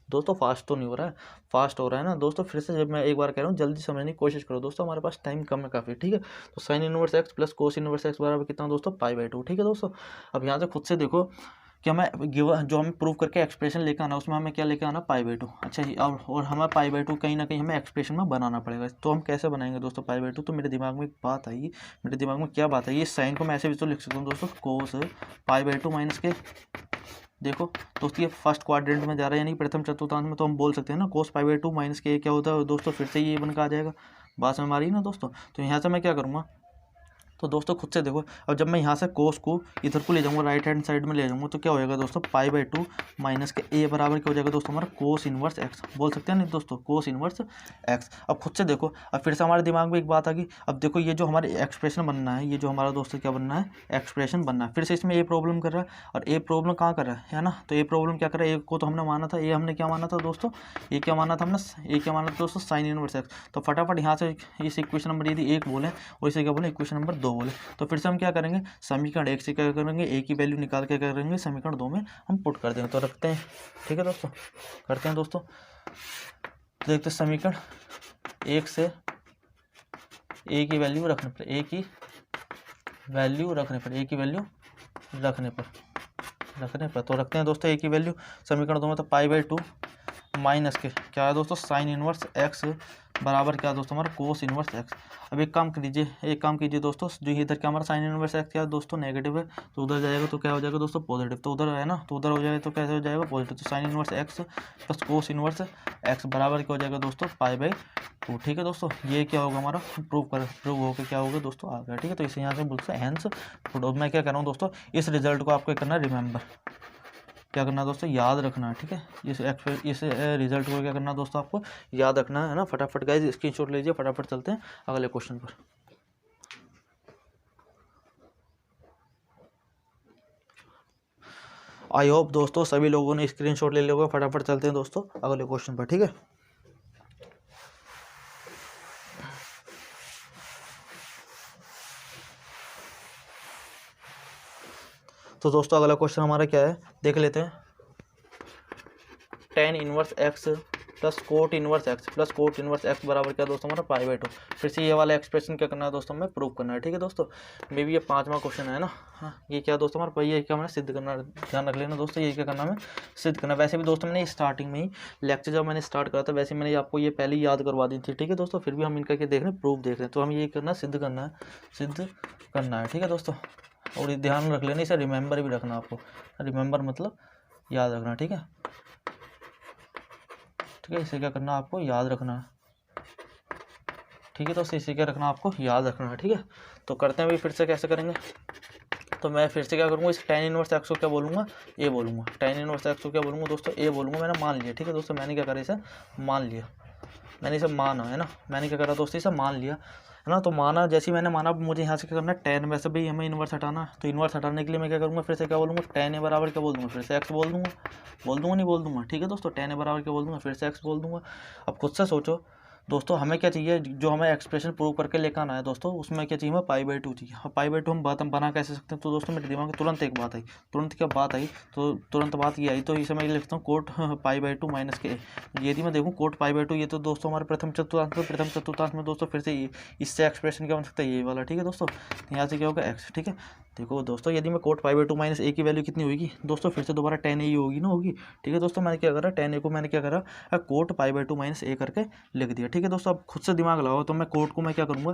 दोस्तों, फास्ट तो नहीं हो रहा है, फास्ट हो रहा है ना दोस्तों। फिर से जब मैं एक बार कह रहा हूँ, जल्दी समझने की कोशिश करो दोस्तों, हमारे पास टाइम कम है काफ़ी। ठीक है, तो sign inverse x plus cos inverse x बराबर कितना दोस्तों π/2। ठीक है दोस्तों, अब यहाँ से खुद से देखो कि हमें गिवन जो हमें प्रूव करके एक्सप्रेशन लेकर आना, उसमें हमें क्या लेकर आना π/2। अच्छा जी, और हमें π/2 कहीं ना कहीं हमें एक्सप्रेशन में बनाना पड़ेगा। तो हम कैसे बनाएंगे दोस्तों π/2, तो मेरे दिमाग में एक बात आई, मेरे दिमाग में क्या बात आई, इस साइन को मैं ऐसे भी तो लिख सकता हूँ दोस्तों, कोस π/2 माइनस के, देखो दोस्तों ये फर्स्ट क्वाड्रेंट में जा रहा है, यानी प्रथम चतुर्थांश में, तो हम बोल सकते हैं ना कोस π/2 माइनस के क्या होता है दोस्तों, फिर से ये बन का आ जाएगा, बात में हमारी ना दोस्तों। तो यहाँ से मैं क्या करूँगा, तो दोस्तों खुद से देखो, अब जब मैं यहाँ से कोस को इधर को ले जाऊँगा, राइट हैंड साइड में ले जाऊँगा, तो क्या हो जाएगा दोस्तों, π/2 माइनस के ए बराबर क्या हो जाएगा दोस्तों, हमारा कोस इनवर्स एक्स बोल सकते हैं नहीं दोस्तों, कोस इनवर्स एक्स। अब खुद से देखो, अब फिर से हमारे दिमाग में एक बात आ गई। अब देखो ये जो हमारे एक्सप्रेशन बनना है, ये जो हमारा दोस्तों क्या बनना है, एक्सप्रेशन बनना है। फिर से इसमें ए प्रॉब्लम कर रहा है, और ए प्रॉब्लम कहाँ कर रहा है ना, तो ए प्रॉब्लम क्या कर रहा है, ए को तो हमने माना था, ए हमने क्या माना था दोस्तों, ए क्या माना था हमने, ए क्या माना था दोस्तों, साइन इनवर्स एक्स। तो फटाफट यहाँ से इस इक्वेशन नंबर यदि 1 बोले और इसे क्या बोले, इक्वेशन नंबर 2 बोले, तो फिर से हम क्या करेंगे, समीकरण 1 से क्या करेंगे, ए की वैल्यू निकाल के क्या करेंगे, समीकरण 2 में हम पुट कर देंगे। तो रखते हैं, ठीक है दोस्तों, करते हैं दोस्तों। तो देखते हैं समीकरण 1 से ए की वैल्यू रखने पर, ए की वैल्यू रखने पर, ए की वैल्यू रखने पर तो रखते हैं दोस्तों ए की वैल्यू समीकरण 2 में, तो π/2 माइनस के क्या है दोस्तों, साइन इनवर्स एक्स बराबर क्या है दोस्तों, हमारा कोस इनवर्स एक्स। अब एक काम कीजिए दोस्तों, जो इधर क्या हमारा साइन इनवर्स एक्स क्या है दोस्तों, नेगेटिव है, तो उधर जाएगा तो क्या हो जाएगा दोस्तों, पॉजिटिव। तो उधर है ना, तो उधर हो जाएगा तो कैसे हो जाएगा, पॉजिटिव। तो sign inverse x plus cos inverse x बराबर क्या हो जाएगा दोस्तों, π/2। ठीक है दोस्तों, ये क्या होगा हमारा, प्रूव होकर क्या होगा दोस्तों, आ गया। ठीक है, तो इसे यहाँ से बोलते हैं हैंस प्रूव। मैं क्या कर रहा हूँ दोस्तों, इस रिजल्ट को आपको करना है रिमेंबर, क्या करना है दोस्तों, याद रखना है। ठीक है, इस रिजल्ट को क्या करना है दोस्तों, आपको याद रखना है ना। फटाफट गाइस स्क्रीनशॉट लीजिए, फटाफट चलते हैं अगले क्वेश्चन पर। आई होप दोस्तों सभी लोगों ने स्क्रीनशॉट ले लिया होगा। फटाफट चलते हैं दोस्तों अगले क्वेश्चन पर। ठीक है, तो दोस्तों अगला क्वेश्चन हमारा क्या है, देख लेते हैं। tan inverse x plus cot inverse x बराबर क्या दोस्तों, हमारा π/2। फिर से ये वाला एक्सप्रेशन क्या करना है दोस्तों, हमें प्रूव करना है। ठीक है दोस्तों, मे भी ये 5वां क्वेश्चन है ना। हाँ, ये क्या दोस्तों हमारा, ये क्या हमें सिद्ध करना, ध्यान रख लेना दोस्तों, ये क्या करना हमें सिद्ध करना। वैसे भी दोस्तों मैंने स्टार्टिंग में ही लेक्चर जब मैंने स्टार्ट करा था, वैसे मैंने आपको ये पहले ही याद करवा दी थी। ठीक है दोस्तों, फिर भी हम इनका क्या देख रहे हैं, प्रूफ देख रहे हैं। तो हम ये करना, सिद्ध करना है। ठीक है दोस्तों, और ध्यान रख लेना, इसे रिमेंबर भी रखना आपको। रिमेंबर मतलब याद रखना। ठीक है, ठीक है, इसे क्या करना आपको याद रखना है। ठीक है दोस्तों, इसे क्या रखना आपको याद रखना है। ठीक है, तो करते हैं भाई, फिर से कैसे करेंगे। तो मैं फिर से क्या करूँगा, इस tan इनवर्स एक्स को क्या बोलूँगा, ए बोलूँगा। tan इनवर्स एक्स को क्या बोलूँगा दोस्तों, ए बोलूँगा। मैंने मान लिया। ठीक है दोस्तों, मैंने क्या करा, इसे मान लिया, मैंने इसे माना है ना। मैंने क्या करा दोस्तों, इसे मान लिया है ना। तो माना, जैसे ही मैंने माना, अब मुझे यहाँ से क्या करना है, tan, वैसे भी हमें इन्वर्स हटाना है, तो इन्वर्स हटाने के लिए मैं क्या करूँगा, फिर से क्या बोलूँगा, tan ए बराबर क्या बोल दूँगा, फिर से एक्स बोल दूँगा नहीं बोल दूँगा। ठीक है दोस्तों, tan ए बराबर क्या बोल दूँगा, फिर से एक्स बोल दूँगा। अब खुद से सोचो दोस्तों, हमें क्या चाहिए, जो हमें एक्सप्रेशन प्रूव करके लेकर आना है दोस्तों, उसमें क्या चाहिए, हमें π/2 चाहिए। अब π/2 हम बना कैसे सकते हैं, तो दोस्तों मेरे दिमाग में तुरंत एक बात आई। तो तुरंत बात ये आई, तो इसे मैं लिखता हूँ कोट π/2 माइनस के। यदि मैं देखूँ कोट π/2, ये तो दोस्तों हमारे प्रथम चतुर्थांश में दोस्तों फिर से इससे एक्सप्रेशन क्या बन सकता है, ये वाला। ठीक है दोस्तों, यहाँ से क्या होगा, एक्स। ठीक है, देखो दोस्तों, यदि मैं कोट π/2 माइनस ए की वैल्यू कितनी होगी दोस्तों, फिर से दोबारा tan ए ही होगी ना, होगी। ठीक है दोस्तों, मैंने क्या करा, tan ए को मैंने क्या करा, कोट π/2 माइनस ए करके लिख दिया। ठीक है दोस्तों, अब खुद से दिमाग लगाओ, तो मैं कोट को मैं क्या करूँगा।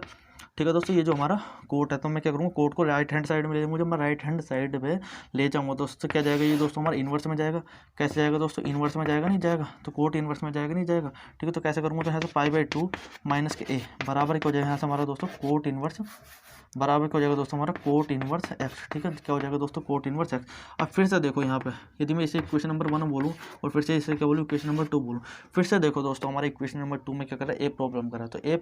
ठीक है दोस्तों, ये जो हमारा कोट है, तो मैं क्या करूँगा, कोट को राइट हैंड साइड में ले जाऊँगा। जब मैं राइट हैंड साइड पे ले जाऊँगा दोस्तों, क्या जाएगा, ये दोस्तों हमारा इन्वर्स में जाएगा। कैसे जाएगा दोस्तों, इन्वर्स में जाएगा, नहीं जाएगा, तो कोट इन्वर्स में जाएगा, नहीं जाएगा। ठीक है, तो कैसे करूँगा, तो यहाँ से π/2 माइनस के ए बराबर क्या हो जाएगा, यहाँ से हमारा दोस्तों कोट इन्वर्स बराबर क्या हो जाएगा दोस्तों, हमारा कोट इनवर्स एक्स। ठीक है, क्या हो जाएगा दोस्तों, कोट इनवर्स एक्स। अब फिर से देखो यहाँ पे, यदि मैं इसे इक्वेशन नंबर 1 बोलूँ और फिर से इसे क्या बोलूँ, इक्वेशन नंबर 2 बोलूँ, फिर से देखो दोस्तों, हमारे इक्वेशन नंबर 2 में क्या कर रहा है, ए प्रॉब्लम कर रहा है। तो ए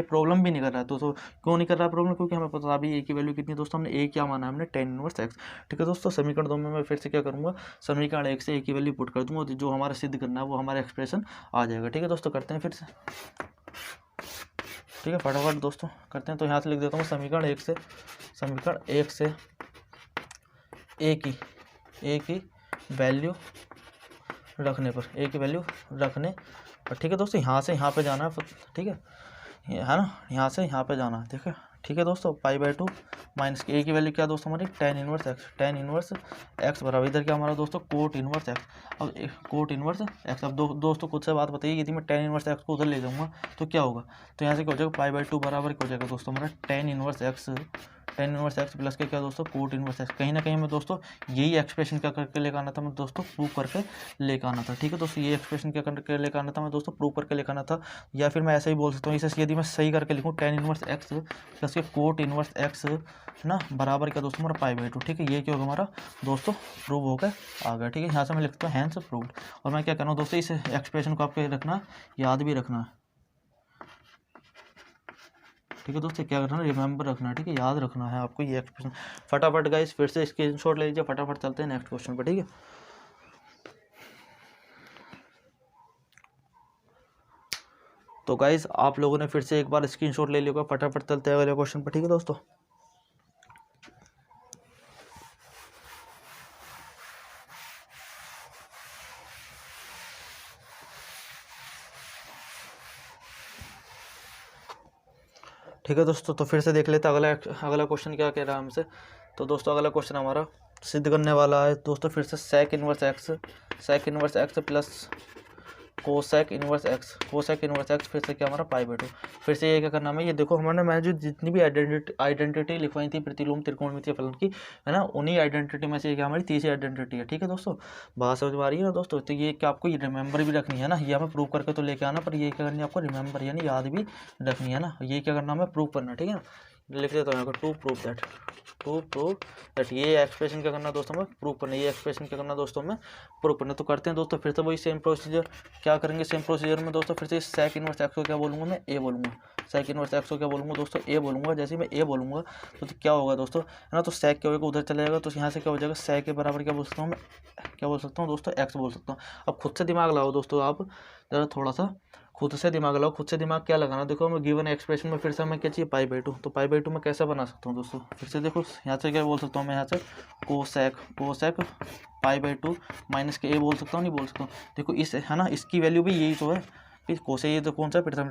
प्रॉब्लम भी नहीं कर रहा है, तो क्यों नहीं कर रहा है प्रॉब्लम, क्योंकि हमें पता अभी ए की वैल्यू कितनी है दोस्तों, हमने ए क्या माना है, हमने tan इनवर्स एक्स। ठीक है दोस्तों, समीकरण 2 में मैं फिर से क्या करूँगा, समीकरण 1 से ए की वैल्यू पुट कर दूँगा, जो हमारा सिद्ध करना है वो हमारा एक्सप्रेशन आ जाएगा। ठीक है दोस्तों, करते हैं फिर से। ठीक है, फटाफट दोस्तों करते हैं। तो यहाँ से लिख देता हूँ, समीकरण 1 से ए की वैल्यू रखने पर, ठीक है दोस्तों, यहाँ से यहाँ पे जाना है। ठीक है ना, यहाँ से यहाँ पे जाना है। ठीक है दोस्तों, π/2 माइनस के ए की वैल्यू क्या दोस्तों, हमारी tan इनवर्स एक्स बराबर, इधर क्या हमारा दोस्तों, कोट इनवर्स एक्स। अब कोट इनवर्स एक्स, अब दोस्तों खुद से बात बताइए, यदि मैं tan इनवर्स एक्स को उधर ले जाऊँगा तो क्या होगा, तो यहाँ से क्या हो जाएगा, π/2 बराबर क्या हो जाएगा दोस्तों, हमारा tan inverse x. Tan inverse x plus के क्या दोस्तों कोट इनवर्स एक्स। कहीं ना कहीं मैं दोस्तों यही एक्सप्रेशन क्या करके लेकर आना था, मैं दोस्तों प्रूव करके लेकर आना था। ठीक है दोस्तों, ये एक्सप्रेशन क्या करके लेकर आना था, मैं दोस्तों प्रूव करके लेकर आना था। या फिर मैं ऐसे ही बोल सकता हूँ, इसे यदि मैं सही करके लिखूँ टेन इनवर्स एक्स प्लस के कोट इनवर्स एक्स है ना बराबर क्या दोस्तों हमारा पाई बाई टू। ठीक है, ये क्या होगा हमारा दोस्तों प्रूव होकर आ गया। ठीक है, यहाँ से मैं लिखता हूँ हैंस प्रूव्ड। और मैं क्या कर रहा हूँ दोस्तों, इस एक्सप्रेशन को आपको रखना याद भी रखना है। ठीक है दोस्तों, क्या करना है रिमेंबर रखना है। ठीक है, याद रखना है आपको ये एक्सप्रेशन। फटाफट गाइस फिर से स्क्रीनशॉट ले लीजिए, फटाफट चलते हैं नेक्स्ट क्वेश्चन पर। ठीक है, तो गाइस आप लोगों ने फिर से एक बार स्क्रीनशॉट ले लिया, फटाफट चलते हैं अगले क्वेश्चन पर। ठीक है दोस्तों, ठीक है दोस्तों, तो फिर से देख लेते हैं अगला क्वेश्चन क्या कह रहा है हमसे। तो दोस्तों अगला क्वेश्चन हमारा सिद्ध करने वाला है दोस्तों फिर से sec inverse x plus cosec inverse x फिर से क्या हमारा पाई बाई टू। फिर से ये क्या करना है, ये देखो हमारे मैंने जो जितनी भी आइडेंटिटी लिखवाई थी प्रतिलोम त्रिकोणमितीय फलन की है ना, उन्हीं आइडेंटिटी में से क्या हमारी तीसरी आइडेंटिटी है। ठीक है दोस्तों, बात समझ में आ रही है ना दोस्तों। तो ये क्या आपको ये रिमेंबर भी रखनी है ना, ये हमें प्रूव करके तो लेके आना, पर ये क्या करनी है आपको रिमेंबर यानी याद भी रखनी है ना। ये क्या करना हमें प्रूव करना। ठीक है ना, लिख देता हूँ यहाँ पर टू प्रूव दैट ये एक्सप्रेशन क्या करना दोस्तों में प्रूव करना, ये एक्सप्रेशन क्या करना दोस्तों में प्रूव करना। तो करते हैं दोस्तों फिर से वही सेम प्रोसीजर। क्या करेंगे सेम प्रोसीजर में दोस्तों, फिर से सेक इनवर्स एक्स को क्या बोलूँगा मैं ए बोलूँगा, सेक इनवर्स एक्स को क्या बोलूँगा दोस्तों ए बोलूँगा। जैसे मैं ए बोलूँगा तो क्या होगा दोस्तों है ना, तो सेक क्या होगा उधर चला जाएगा, तो यहाँ से क्या हो जाएगा सेक के बराबर क्या बोल सकता हूँ मैं, क्या बोल सकता हूँ दोस्तों एक्स बोल सकता हूँ। अब खुद से दिमाग लगाओ दोस्तों, आप ज़रा थोड़ा सा खुद से दिमाग लगाओ। खुद से दिमाग क्या लगाना, देखो मैं गिवन एक्सप्रेशन में फिर से हमें क्या चाहिए पाई बाई टू, तो पाई बाई टू मैं कैसे बना सकता हूँ दोस्तों, फिर से देखो यहाँ से क्या बोल सकता हूँ मैं, यहाँ से cosec pi by two minus के ए बोल सकता हूँ नहीं बोल सकता हूँ। देखो इस है ना, इसकी वैल्यू भी यही तो है फिर कोसे, ये तो कौन सा प्रथम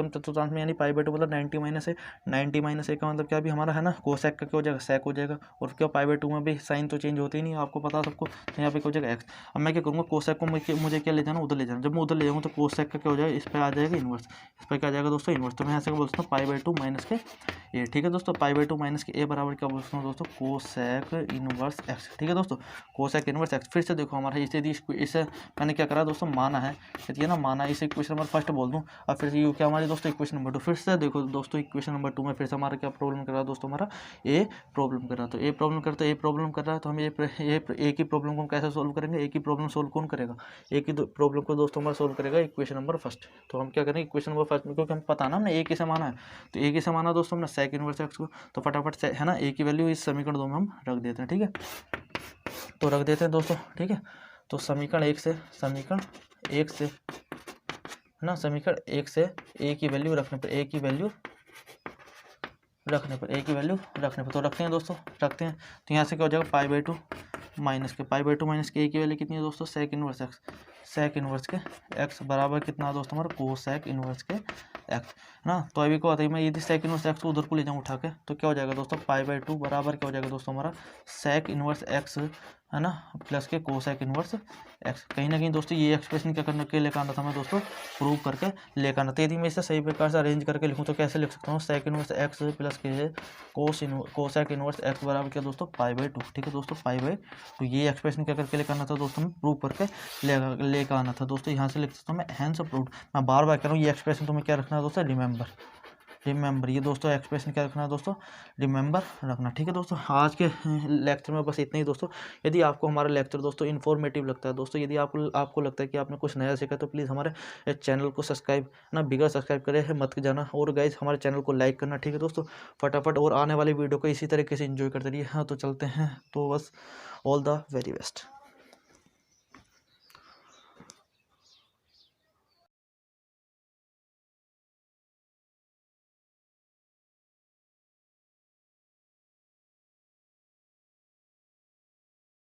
चतुर्थांश में यानी पाई बाई टू मतलब 90 माइनस है, 90 माइनस ए का मतलब क्या भी हमारा है ना कोसेक का क्या हो जाएगा सेक हो जाएगा। और क्या पाई बाई टू में भी साइन तो चेंज होते ही नहीं, आपको पता सबको। तो यहाँ पे क्या हो जाएगा एक्स। अब मैं क्या करूँगा कोसेक को मुझे क्या ले जाना उधर ले जाना, जब मैं उधर ले जाऊँगा तो कोसेक का क्या हो जाएगा इस पर आ जाएगा इन्वर्स, इस पर क्या आ जाएगा दोस्तों इन्वर्स। तो मैं यहाँ से बोल सकता हूँ पाई बाई टू माइनस के ए। ठीक है दोस्तों, पाई बाई टू माइनस के ए बराबर क्या बोल सकता हूँ दोस्तों कोसेक इनवर्स एक्स। ठीक है दोस्तों, कोसेक इनवर्स एक्स। फिर से देखो हमारा इसे मैंने क्या करा दोस्तों माना है, ये ना माना, इसे इक्वेशन नंबर फर्स्ट बोल दूँ। अब फिर से यू क्या हमारी दोस्तों इक्वेशन नंबर टू। फिर से देखो दोस्तों इक्वेशन नंबर टू में फिर से हमारा क्या प्रॉब्लम कर रहा है दोस्तों, हमारा ए प्रॉब्लम कर रहा है। तो ए प्रॉब्लम करता है, ए प्रॉब्लम कर रहा है, तो हम ए की प्रॉब्लम को हम कैसे सोल्व करेंगे, ए की प्रॉब्लम सोल्व कौन करेगा, ए की प्रॉब्लम को दोस्तों हमारा सोल्व करेगा इक्वेशन नंबर फर्स्ट। तो हम क्या करेंगे इक्वेशन नंबर फर्स्ट में, क्योंकि हम पता ना हमने ए किसे माना है, तो ए किसे माना दोस्तों हमने सेक इनवर्स एक्स को। तो फटाफट से है ना ए की वैल्यू इस समीकरण दो में हम रख देते हैं। ठीक है, तो रख देते हैं दोस्तों। ठीक है, तो समीकरण एक से ना समीकरण एक से ए की वैल्यू रखने पर तो रखते हैं दोस्तों, रखते हैं। तो यहाँ से क्या हो जाएगा पाई बाई टू माइनस के ए की वैल्यू कितनी है दोस्तों सेक इनवर्स के एक्स बराबर कितना दोस्तों हमारा कोसेक इनवर्स के एक्स ना। तो अभी को आता है मैं यदि सेक इनवर्स एक्स को उधर को ले जाऊँ उठा के, तो क्या हो जाएगा दोस्तों पाई बाई टू बराबर क्या हो जाएगा दोस्तों हमारा सेक इनवर्स एक्स है ना प्लस के कोसेक इनवर्स एक्स। कहीं ना कहीं दोस्तों ये एक्सप्रेशन क्या करने के लेकर आना था मैं दोस्तों प्रूव करके लेकर आना था। यदि मैं इसे सही प्रकार से अरेंज करके लिखूँ तो कैसे लिख सकता हूँ सेक इनवर्स एक्स प्लस के कोसेक इनवर्स एक्स बराबर क्या दोस्तों पाई बाई टू। ठीक है दोस्तों, पाई बाई टू ये एक्सप्रेशन क्या करके लेकर आना था दोस्तों मैं प्रूव करके लेकर आना था दोस्तों। यहाँ से लिख सकता हूँ मैं हैंस प्रूव्ड। मैं बार बार कह रहा हूँ ये एक्सप्रेशन तुम्हें क्या रखना है दोस्तों रिमेंबर ये दोस्तों एक्सप्रेशन क्या रखना है दोस्तों रिमेंबर रखना। ठीक है दोस्तों, आज के लेक्चर में बस इतना ही दोस्तों। यदि आपको हमारा लेक्चर दोस्तों इन्फॉर्मेटिव लगता है दोस्तों, यदि आपको लगता है कि आपने कुछ नया सीखा, तो प्लीज़ हमारे चैनल को सब्सक्राइब ना बिगड़ सब्सक्राइब करे मत जाना, और गाइज हमारे चैनल को लाइक करना। ठीक है दोस्तों, फटाफट और आने वाली वीडियो को इसी तरीके से एंजॉय करते रहिए। हाँ तो चलते हैं, तो बस ऑल द वेरी बेस्ट।